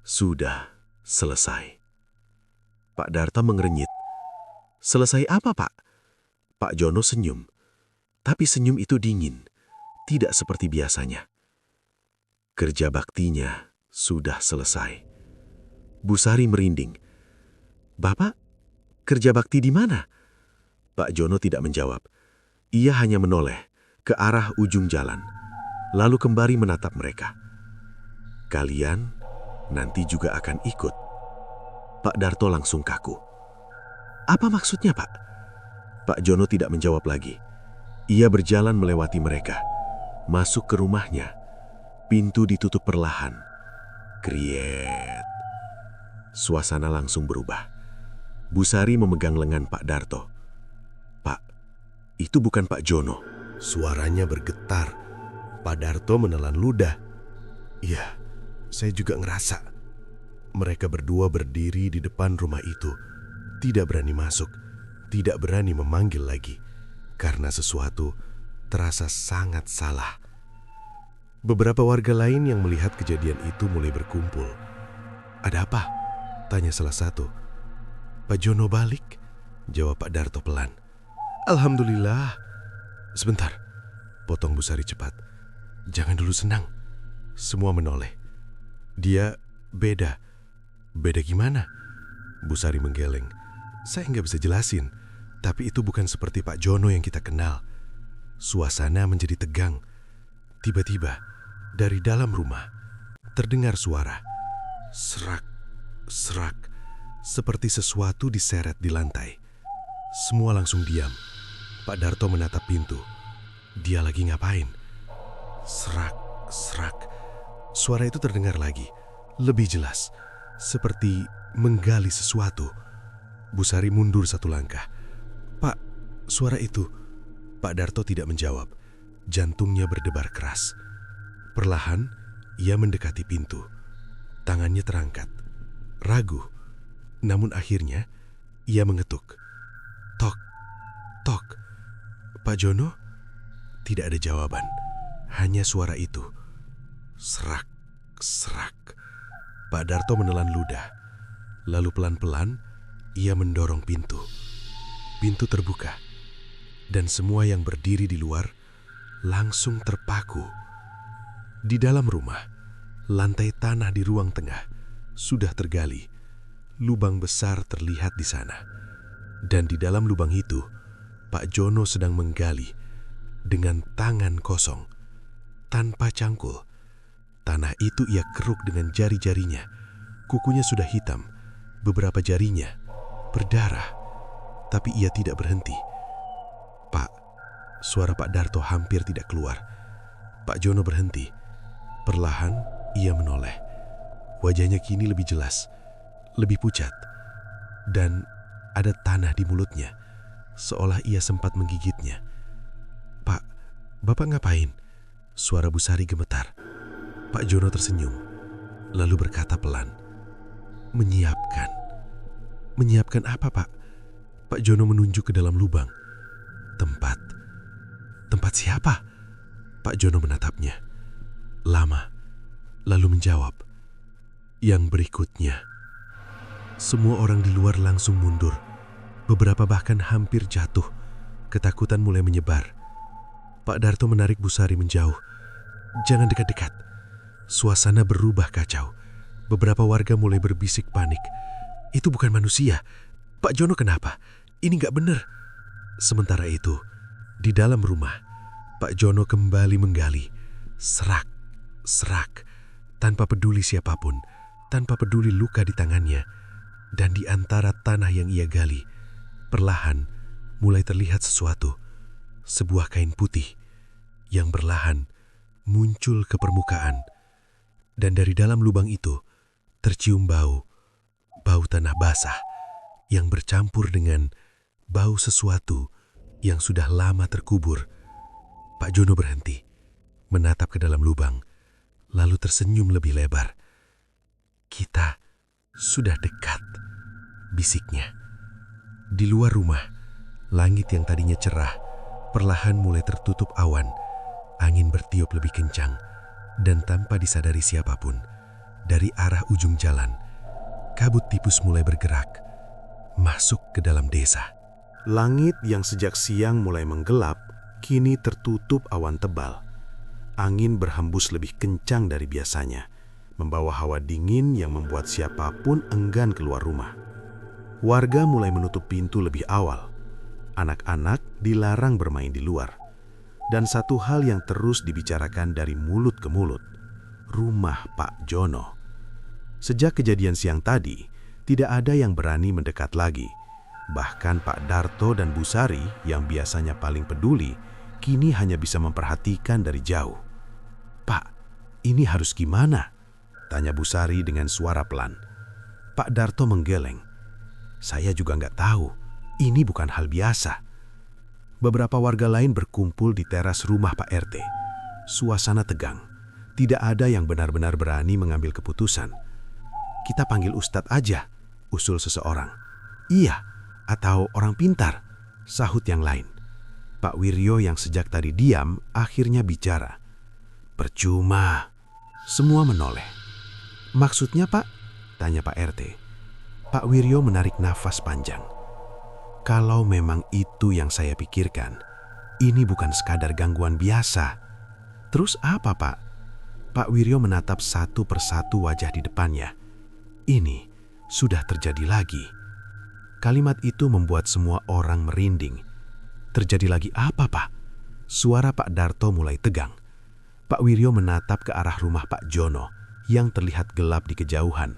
"Sudah selesai." Pak Darto mengerenyit. "Selesai apa, Pak?" Pak Jono senyum, tapi senyum itu dingin, tidak seperti biasanya. "Kerja baktinya sudah selesai." Bu Sari merinding. "Bapak, kerja bakti di mana?" Pak Jono tidak menjawab. Ia hanya menoleh ke arah ujung jalan, lalu kembali menatap mereka. "Kalian nanti juga akan ikut." Pak Darto langsung kaku. "Apa maksudnya, Pak?" Pak Jono tidak menjawab lagi. Ia berjalan melewati mereka, masuk ke rumahnya. Pintu ditutup perlahan. Kriet. Suasana langsung berubah. Bu Sari memegang lengan Pak Darto. "Pak, itu bukan Pak Jono." Suaranya bergetar. Pak Darto menelan ludah. Iya, saya juga ngerasa. Mereka berdua berdiri di depan rumah itu. Tidak berani masuk, tidak berani memanggil lagi. Karena sesuatu terasa sangat salah. Beberapa warga lain yang melihat kejadian itu mulai berkumpul. "Ada apa?" tanya salah satu. "Pak Jono balik," jawab Pak Darto pelan. "Alhamdulillah." "Sebentar," potong Bu Sari cepat. "Jangan dulu senang." Semua menoleh. "Dia beda." "Beda gimana?" Bu Sari menggeleng. "Saya nggak bisa jelasin, tapi itu bukan seperti Pak Jono yang kita kenal." Suasana menjadi tegang. Tiba-tiba, dari dalam rumah, terdengar suara. Serak, serak, seperti sesuatu diseret di lantai. Semua langsung diam. Pak Darto menatap pintu. Dia lagi ngapain? Serak, serak. Suara itu terdengar lagi, lebih jelas, seperti menggali sesuatu. Bu Sari mundur satu langkah. "Pak, suara itu..." Pak Darto tidak menjawab. Jantungnya berdebar keras. Perlahan, ia mendekati pintu. Tangannya terangkat. Ragu. Namun akhirnya, ia mengetuk. Tok, tok. "Pak Jono?" Tidak ada jawaban. Hanya suara itu. Serak, serak. Pak Darto menelan ludah. Lalu pelan-pelan, ia mendorong pintu. Pintu terbuka. Dan semua yang berdiri di luar langsung terpaku. Di dalam rumah, lantai tanah di ruang tengah sudah tergali. Lubang besar terlihat di sana. Dan di dalam lubang itu, Pak Jono sedang menggali dengan tangan kosong, tanpa cangkul. Tanah itu ia keruk dengan jari-jarinya. Kukunya sudah hitam, beberapa jarinya berdarah. Tapi ia tidak berhenti. "Pak," suara Pak Darto hampir tidak keluar. Pak Jono berhenti. Perlahan ia menoleh. Wajahnya kini lebih jelas, lebih pucat. Dan ada tanah di mulutnya, seolah ia sempat menggigitnya. "Pak, Bapak ngapain?" Suara Bu Sari gemetar. Pak Jono tersenyum, lalu berkata pelan, "Menyiapkan." "Menyiapkan apa, Pak?" Pak Jono menunjuk ke dalam lubang. "Tempat. Tempat siapa?" Pak Jono menatapnya. Lama, lalu menjawab, "Yang berikutnya." Semua orang di luar langsung mundur. Beberapa bahkan hampir jatuh. Ketakutan mulai menyebar. Pak Darto menarik Bu Sari menjauh. "Jangan dekat-dekat." Suasana berubah kacau. Beberapa warga mulai berbisik panik. "Itu bukan manusia. Pak Jono kenapa? Ini nggak benar." Sementara itu, di dalam rumah, Pak Jono kembali menggali. Serak, serak, tanpa peduli siapapun, tanpa peduli luka di tangannya. Dan di antara tanah yang ia gali, perlahan mulai terlihat sesuatu. Sebuah kain putih yang perlahan muncul ke permukaan. Dan dari dalam lubang itu tercium bau tanah basah yang bercampur dengan bau sesuatu yang sudah lama terkubur. Pak Jono berhenti, menatap ke dalam lubang, lalu tersenyum lebih lebar. "Kita sudah dekat," bisiknya. Di luar rumah, langit yang tadinya cerah perlahan mulai tertutup awan. Angin bertiup lebih kencang, dan tanpa disadari siapapun, dari arah ujung jalan, kabut tipus mulai bergerak, masuk ke dalam desa. Langit yang sejak siang mulai menggelap, kini tertutup awan tebal. Angin berhembus lebih kencang dari biasanya, membawa hawa dingin yang membuat siapapun enggan keluar rumah. Warga mulai menutup pintu lebih awal. Anak-anak dilarang bermain di luar. Dan satu hal yang terus dibicarakan dari mulut ke mulut, rumah Pak Jono. Sejak kejadian siang tadi, tidak ada yang berani mendekat lagi. Bahkan Pak Darto dan Bu Sari yang biasanya paling peduli, kini hanya bisa memperhatikan dari jauh. "Pak, ini harus gimana?" tanya Bu Sari dengan suara pelan. Pak Darto menggeleng. "Saya juga nggak tahu. Ini bukan hal biasa." Beberapa warga lain berkumpul di teras rumah Pak RT. Suasana tegang. Tidak ada yang benar-benar berani mengambil keputusan. "Kita panggil Ustadz aja," usul seseorang. "Iya, atau orang pintar," sahut yang lain. Pak Wiryo yang sejak tadi diam akhirnya bicara. "Percuma." Semua menoleh. "Maksudnya, Pak?" tanya Pak RT. Pak Wiryo menarik nafas panjang. "Kalau memang itu yang saya pikirkan, ini bukan sekadar gangguan biasa." "Terus apa, Pak?" Pak Wiryo menatap satu persatu wajah di depannya. "Ini sudah terjadi lagi." Kalimat itu membuat semua orang merinding. "Terjadi lagi apa, Pak?" Suara Pak Darto mulai tegang. Pak Wiryo menatap ke arah rumah Pak Jono yang terlihat gelap di kejauhan.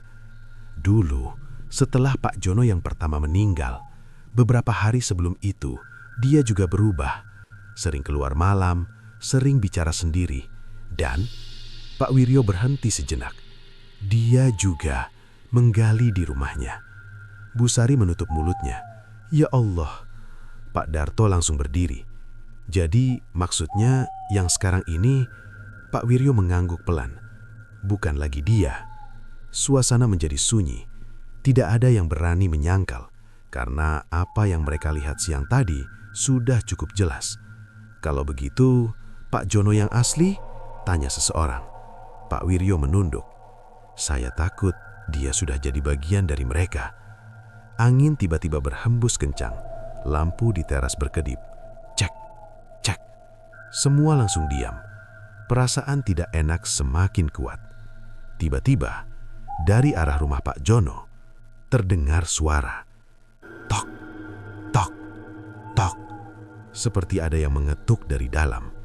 Dulu, setelah Pak Jono yang pertama meninggal, beberapa hari sebelum itu, dia juga berubah. Sering keluar malam, sering bicara sendiri, dan Pak Wiryo berhenti sejenak. Dia juga menggali di rumahnya. Bu Sari menutup mulutnya. "Ya Allah." Pak Darto langsung berdiri. "Jadi maksudnya yang sekarang ini..." Pak Wiryo mengangguk pelan. "Bukan lagi dia." Suasana menjadi sunyi. Tidak ada yang berani menyangkal, karena apa yang mereka lihat siang tadi sudah cukup jelas. "Kalau begitu, Pak Jono yang asli?" tanya seseorang. Pak Wiryo menunduk. "Saya takut dia sudah jadi bagian dari mereka." Angin tiba-tiba berhembus kencang. Lampu di teras berkedip. Cek, cek. Semua langsung diam. Perasaan tidak enak semakin kuat. Tiba-tiba, dari arah rumah Pak Jono, terdengar suara. Tok, tok, tok. Seperti ada yang mengetuk dari dalam.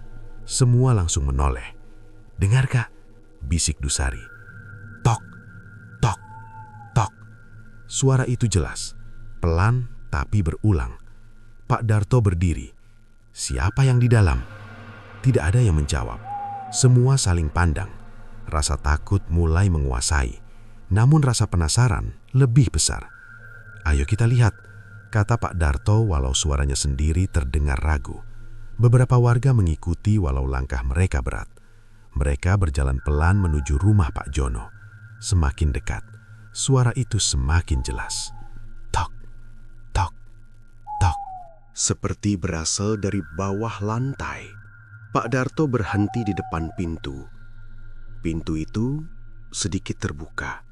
Semua langsung menoleh. "Dengar, Kak?" bisik Dusari. Tok, tok, tok. Suara itu jelas, pelan tapi berulang. Pak Darto berdiri. "Siapa yang di dalam?" Tidak ada yang menjawab. Semua saling pandang. Rasa takut mulai menguasai. Namun rasa penasaran lebih besar. "Ayo kita lihat," kata Pak Darto walau suaranya sendiri terdengar ragu. Beberapa warga mengikuti walau langkah mereka berat. Mereka berjalan pelan menuju rumah Pak Jono. Semakin dekat, suara itu semakin jelas. Tok, tok, tok. Seperti berasal dari bawah lantai. Pak Darto berhenti di depan pintu. Pintu itu sedikit terbuka.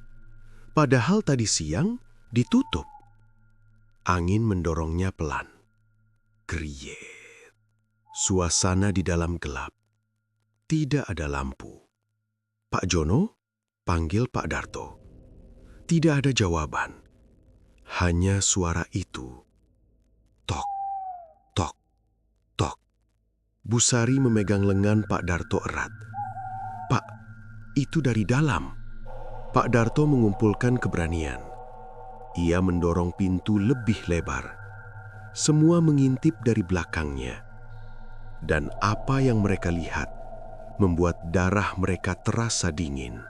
Padahal tadi siang ditutup. Angin mendorongnya pelan. Kriet. Suasana di dalam gelap. Tidak ada lampu. "Pak Jono?" panggil Pak Darto. Tidak ada jawaban. Hanya suara itu. Tok, tok, tok. Bu Sari memegang lengan Pak Darto erat. "Pak, itu dari dalam." Pak Darto mengumpulkan keberanian. Ia mendorong pintu lebih lebar. Semua mengintip dari belakangnya. Dan apa yang mereka lihat membuat darah mereka terasa dingin.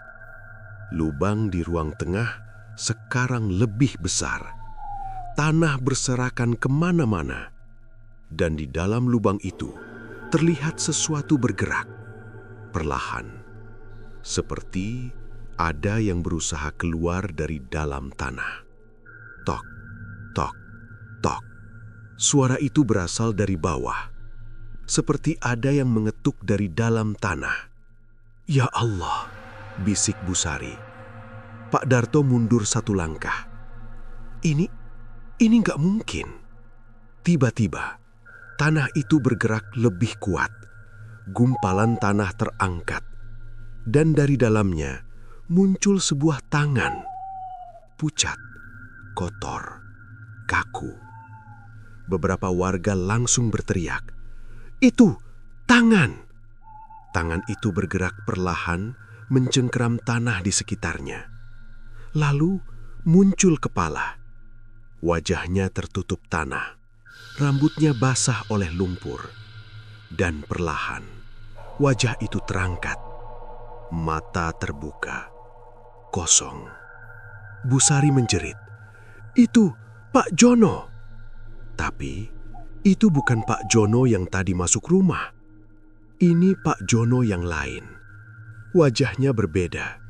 Lubang di ruang tengah sekarang lebih besar. Tanah berserakan kemana-mana. Dan di dalam lubang itu terlihat sesuatu bergerak. Perlahan. Seperti ada yang berusaha keluar dari dalam tanah. Tok, tok, tok. Suara itu berasal dari bawah. Seperti ada yang mengetuk dari dalam tanah. "Ya Allah," bisik Bu Sari. Pak Darto mundur satu langkah. Ini nggak mungkin." Tiba-tiba, tanah itu bergerak lebih kuat. Gumpalan tanah terangkat. Dan dari dalamnya muncul sebuah tangan. Pucat, kotor, kaku. Beberapa warga langsung berteriak, "Itu tangan!" Tangan itu bergerak perlahan mencengkeram tanah di sekitarnya. Lalu muncul kepala. Wajahnya tertutup tanah. Rambutnya basah oleh lumpur. Dan perlahan, wajah itu terangkat. Mata terbuka. Kosong. Bu Sari menjerit, "Itu Pak Jono!" Tapi Itu bukan Pak Jono yang tadi masuk rumah. Ini Pak Jono yang lain. Wajahnya berbeda,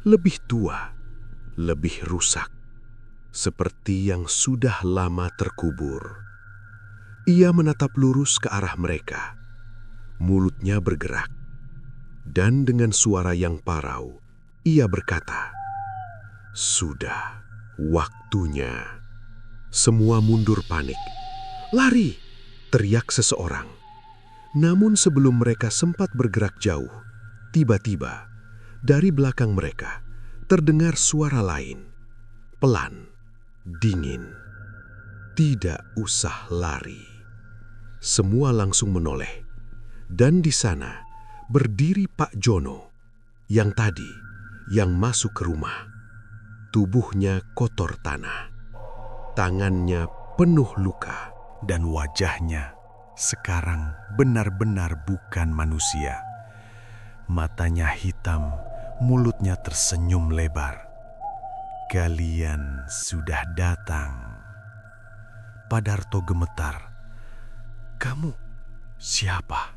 lebih tua, lebih rusak, seperti yang sudah lama terkubur. Ia menatap lurus ke arah mereka. Mulutnya bergerak, dan dengan suara yang parau, ia berkata, "Sudah waktunya." Semua mundur panik. "Lari!" teriak seseorang. Namun sebelum mereka sempat bergerak jauh, tiba-tiba dari belakang mereka terdengar suara lain. Pelan, dingin. "Tidak usah lari." Semua langsung menoleh. Dan di sana berdiri Pak Jono yang tadi yang masuk ke rumah. Tubuhnya kotor tanah. Tangannya penuh luka. Dan wajahnya sekarang benar-benar bukan manusia. Matanya hitam, mulutnya tersenyum lebar. "Kalian sudah datang." Pak Darto gemetar. "Kamu siapa?"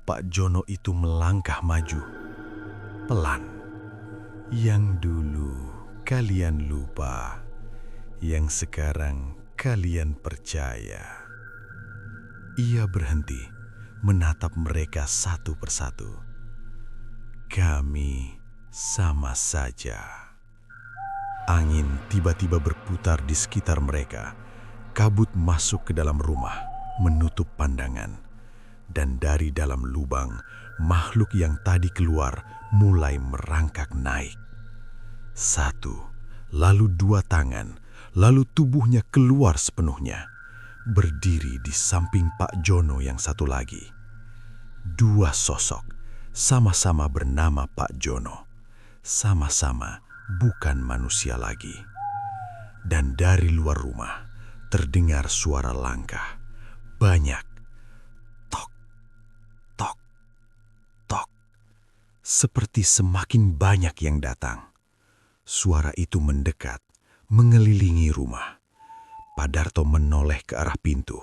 Pak Jono itu melangkah maju, pelan. "Yang dulu kalian lupa, yang sekarang kalian percaya." Ia berhenti, menatap mereka satu persatu. "Kami sama saja." Angin tiba-tiba berputar di sekitar mereka. Kabut masuk ke dalam rumah, menutup pandangan. Dan dari dalam lubang, makhluk yang tadi keluar mulai merangkak naik. Satu, lalu dua tangan, lalu tubuhnya keluar sepenuhnya. Berdiri di samping Pak Jono yang satu lagi. Dua sosok, sama-sama bernama Pak Jono. Sama-sama bukan manusia lagi. Dan dari luar rumah, terdengar suara langkah. Banyak. Tok, tok, tok. Seperti semakin banyak yang datang. Suara itu mendekat, mengelilingi rumah. Pak Darto menoleh ke arah pintu,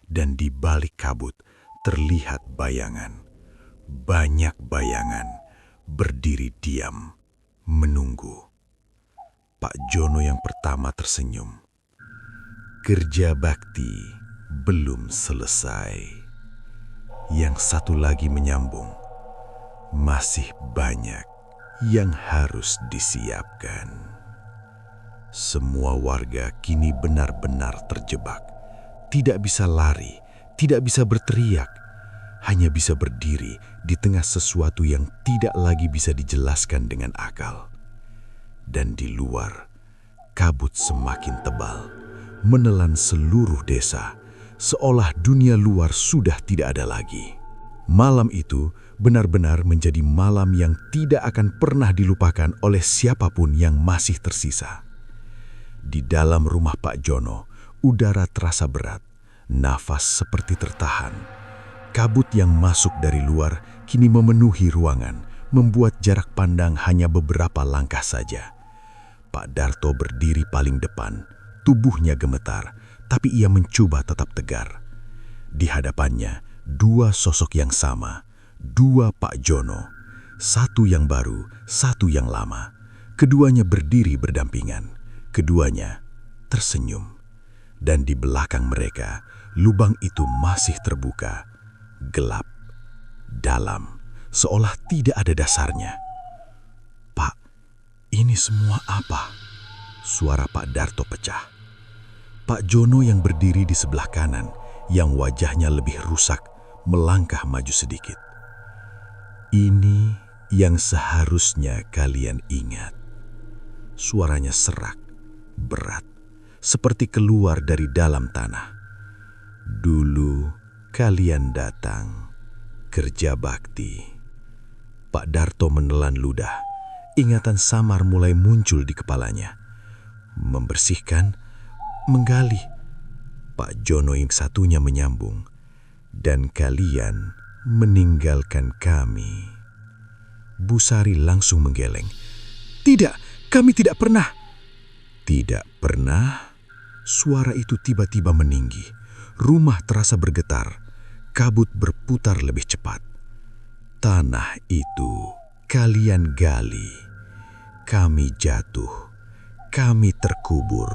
dan di balik kabut terlihat bayangan. Banyak bayangan berdiri diam, menunggu. Pak Jono yang pertama tersenyum. Kerja bakti belum selesai. Yang satu lagi menyambung. Masih banyak yang harus disiapkan. Semua warga kini benar-benar terjebak. Tidak bisa lari, tidak bisa berteriak. Hanya bisa berdiri di tengah sesuatu yang tidak lagi bisa dijelaskan dengan akal. Dan di luar, kabut semakin tebal, menelan seluruh desa, seolah dunia luar sudah tidak ada lagi. Malam itu benar-benar menjadi malam yang tidak akan pernah dilupakan oleh siapapun yang masih tersisa. Di dalam rumah Pak Jono, udara terasa berat, nafas seperti tertahan. Kabut yang masuk dari luar kini memenuhi ruangan, membuat jarak pandang hanya beberapa langkah saja. Pak Darto berdiri paling depan, tubuhnya gemetar, tapi ia mencoba tetap tegar. Di hadapannya, dua sosok yang sama, dua Pak Jono, satu yang baru, satu yang lama. Keduanya berdiri berdampingan. Keduanya tersenyum, dan di belakang mereka, lubang itu masih terbuka, gelap, dalam, seolah tidak ada dasarnya. "Pak, ini semua apa?" Suara Pak Darto pecah. Pak Jono yang berdiri di sebelah kanan, yang wajahnya lebih rusak, melangkah maju sedikit. "Ini yang seharusnya kalian ingat." Suaranya serak, berat, seperti keluar dari dalam tanah. "Dulu kalian datang, kerja bakti." Pak Darto menelan ludah. Ingatan samar mulai muncul di kepalanya. Membersihkan, menggali. Pak Jono yang satunya menyambung. "Dan kalian meninggalkan kami." Bu Sari langsung menggeleng. "Tidak, kami tidak pernah." "Tidak pernah?" Suara itu tiba-tiba meninggi. Rumah terasa bergetar, kabut berputar lebih cepat. Tanah itu kalian gali, kami jatuh, kami terkubur.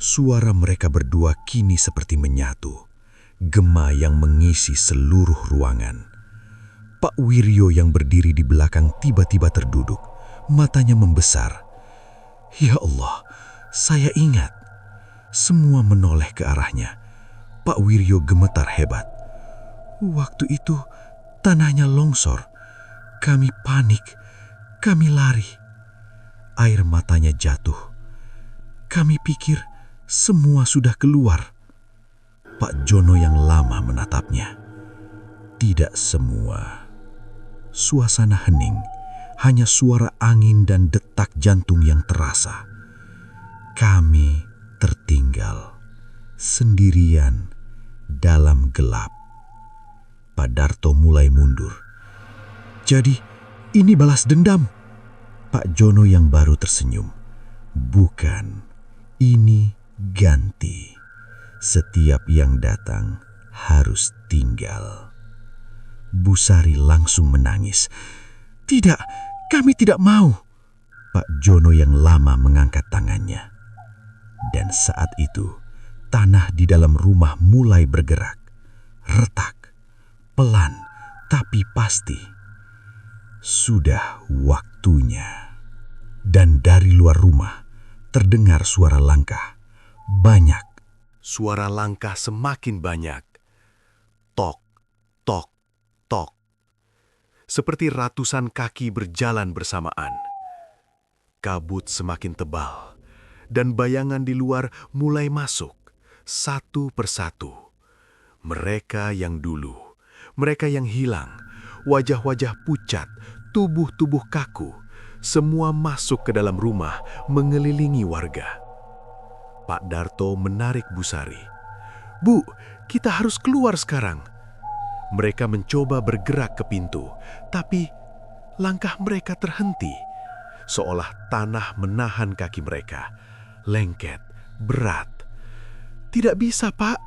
Suara mereka berdua kini seperti menyatu, gema yang mengisi seluruh ruangan. Pak Wiryo yang berdiri di belakang tiba-tiba terduduk, matanya membesar. Ya Allah, saya ingat. Semua menoleh ke arahnya. Pak Wiryo gemetar hebat. Waktu itu tanahnya longsor. Kami panik, kami lari. Air matanya jatuh. Kami pikir semua sudah keluar. Pak Jono yang lama menatapnya. Tidak semua. Suasana hening, hanya suara angin dan detak jantung yang terasa. Kami tertinggal, sendirian, dalam gelap. Pak Darto mulai mundur. Jadi, ini balas dendam. Pak Jono yang baru tersenyum. Bukan, ini ganti. Setiap yang datang harus tinggal. Bu Sari langsung menangis. Tidak, kami tidak mau. Pak Jono yang lama mengangkat tangannya. Dan saat itu, tanah di dalam rumah mulai bergerak. Retak, pelan, tapi pasti. Sudah waktunya. Dan dari luar rumah, terdengar suara langkah. Banyak. Suara langkah semakin banyak. Tok, tok, tok. Seperti ratusan kaki berjalan bersamaan. Kabut semakin tebal, dan bayangan di luar mulai masuk, satu persatu. Mereka yang dulu, mereka yang hilang, wajah-wajah pucat, tubuh-tubuh kaku, semua masuk ke dalam rumah mengelilingi warga. Pak Darto menarik Bu Sari. Bu, kita harus keluar sekarang. Mereka mencoba bergerak ke pintu, tapi langkah mereka terhenti. Seolah tanah menahan kaki mereka. Lengket, berat. Tidak bisa, Pak.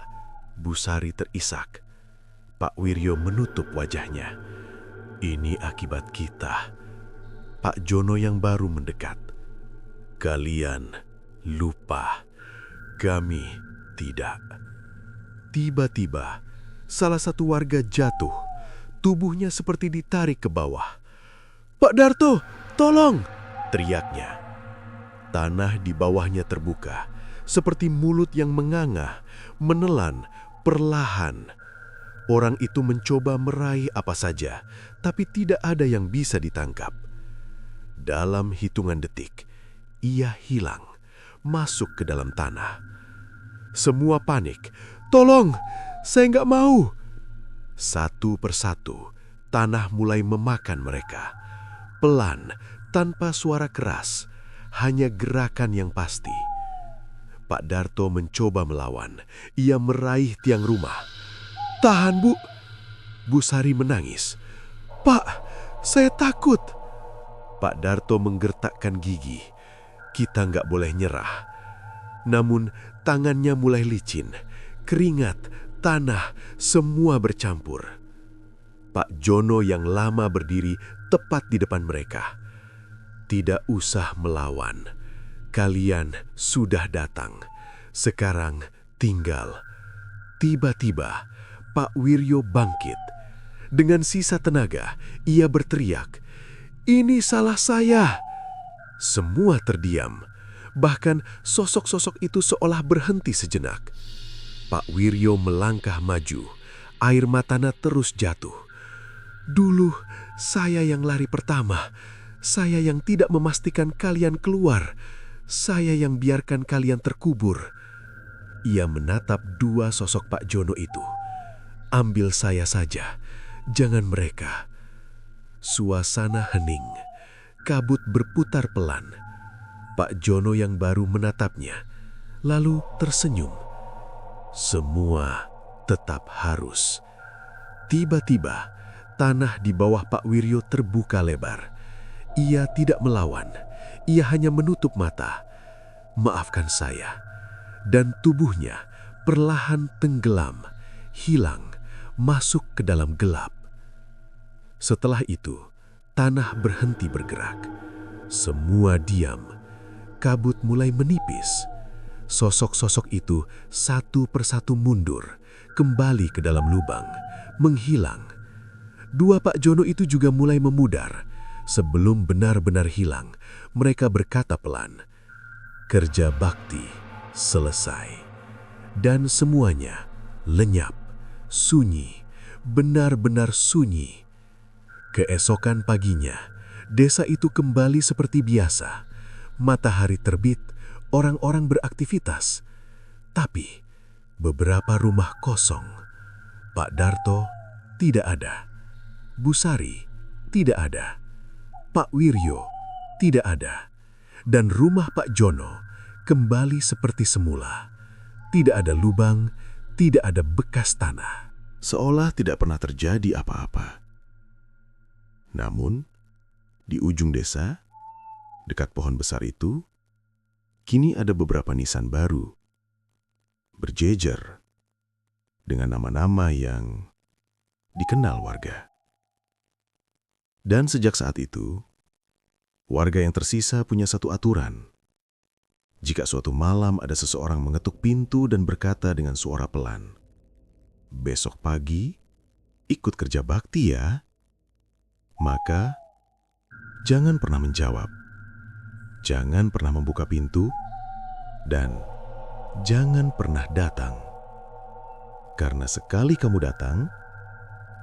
Bu Sari terisak. Pak Wiryo menutup wajahnya. Ini akibat kita. Pak Jono yang baru mendekat. Kalian lupa. Kami tidak. Tiba-tiba, salah satu warga jatuh. Tubuhnya seperti ditarik ke bawah. Pak Darto, tolong! Teriaknya. Tanah di bawahnya terbuka, seperti mulut yang menganga, menelan, perlahan. Orang itu mencoba meraih apa saja, tapi tidak ada yang bisa ditangkap. Dalam hitungan detik, ia hilang, masuk ke dalam tanah. Semua panik. Tolong, saya nggak mau. Satu persatu, tanah mulai memakan mereka. Pelan, tanpa suara keras, hanya gerakan yang pasti. Pak Darto mencoba melawan. Ia meraih tiang rumah. Tahan, Bu. Bu Sari menangis. Pak, saya takut. Pak Darto menggertakkan gigi. Kita nggak boleh nyerah. Namun tangannya mulai licin. Keringat, tanah, semua bercampur. Pak Jono yang lama berdiri tepat di depan mereka. Tidak usah melawan. Kalian sudah datang. Sekarang tinggal. Tiba-tiba, Pak Wiryo bangkit. Dengan sisa tenaga, ia berteriak, "Ini salah saya!" Semua terdiam. Bahkan sosok-sosok itu seolah berhenti sejenak. Pak Wiryo melangkah maju. Air matanya terus jatuh. Dulu, saya yang lari pertama. Saya yang tidak memastikan kalian keluar. Saya yang biarkan kalian terkubur. Ia menatap dua sosok Pak Jono itu. Ambil saya saja, jangan mereka. Suasana hening. Kabut berputar pelan. Pak Jono yang baru menatapnya, lalu tersenyum. Semua tetap harus. Tiba-tiba, tanah di bawah Pak Wiryo terbuka lebar. Ia tidak melawan. Ia hanya menutup mata. Maafkan saya. Dan tubuhnya perlahan tenggelam, hilang, masuk ke dalam gelap. Setelah itu, tanah berhenti bergerak. Semua diam. Kabut mulai menipis. Sosok-sosok itu satu persatu mundur, kembali ke dalam lubang, menghilang. Dua Pak Jono itu juga mulai memudar. Sebelum benar-benar hilang, mereka berkata pelan, "Kerja bakti selesai." Dan semuanya lenyap, sunyi, benar-benar sunyi. Keesokan paginya, desa itu kembali seperti biasa. Matahari terbit, orang-orang beraktivitas. Tapi beberapa rumah kosong. Pak Darto tidak ada. Bu Sari tidak ada. Pak Wiryo tidak ada. Dan rumah Pak Jono kembali seperti semula. Tidak ada lubang, tidak ada bekas tanah. Seolah tidak pernah terjadi apa-apa. Namun, di ujung desa, dekat pohon besar itu, kini ada beberapa nisan baru, berjejer, dengan nama-nama yang dikenal warga. Dan sejak saat itu, warga yang tersisa punya satu aturan. Jika suatu malam ada seseorang mengetuk pintu dan berkata dengan suara pelan, "Besok pagi, ikut kerja bakti ya," maka jangan pernah menjawab, jangan pernah membuka pintu, dan jangan pernah datang. Karena sekali kamu datang,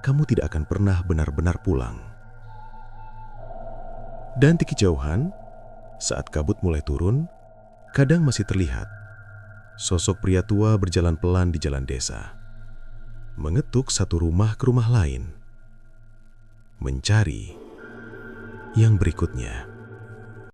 kamu tidak akan pernah benar-benar pulang. Dan di kejauhan, saat kabut mulai turun, kadang masih terlihat sosok pria tua berjalan pelan di jalan desa, mengetuk satu rumah ke rumah lain, mencari yang berikutnya.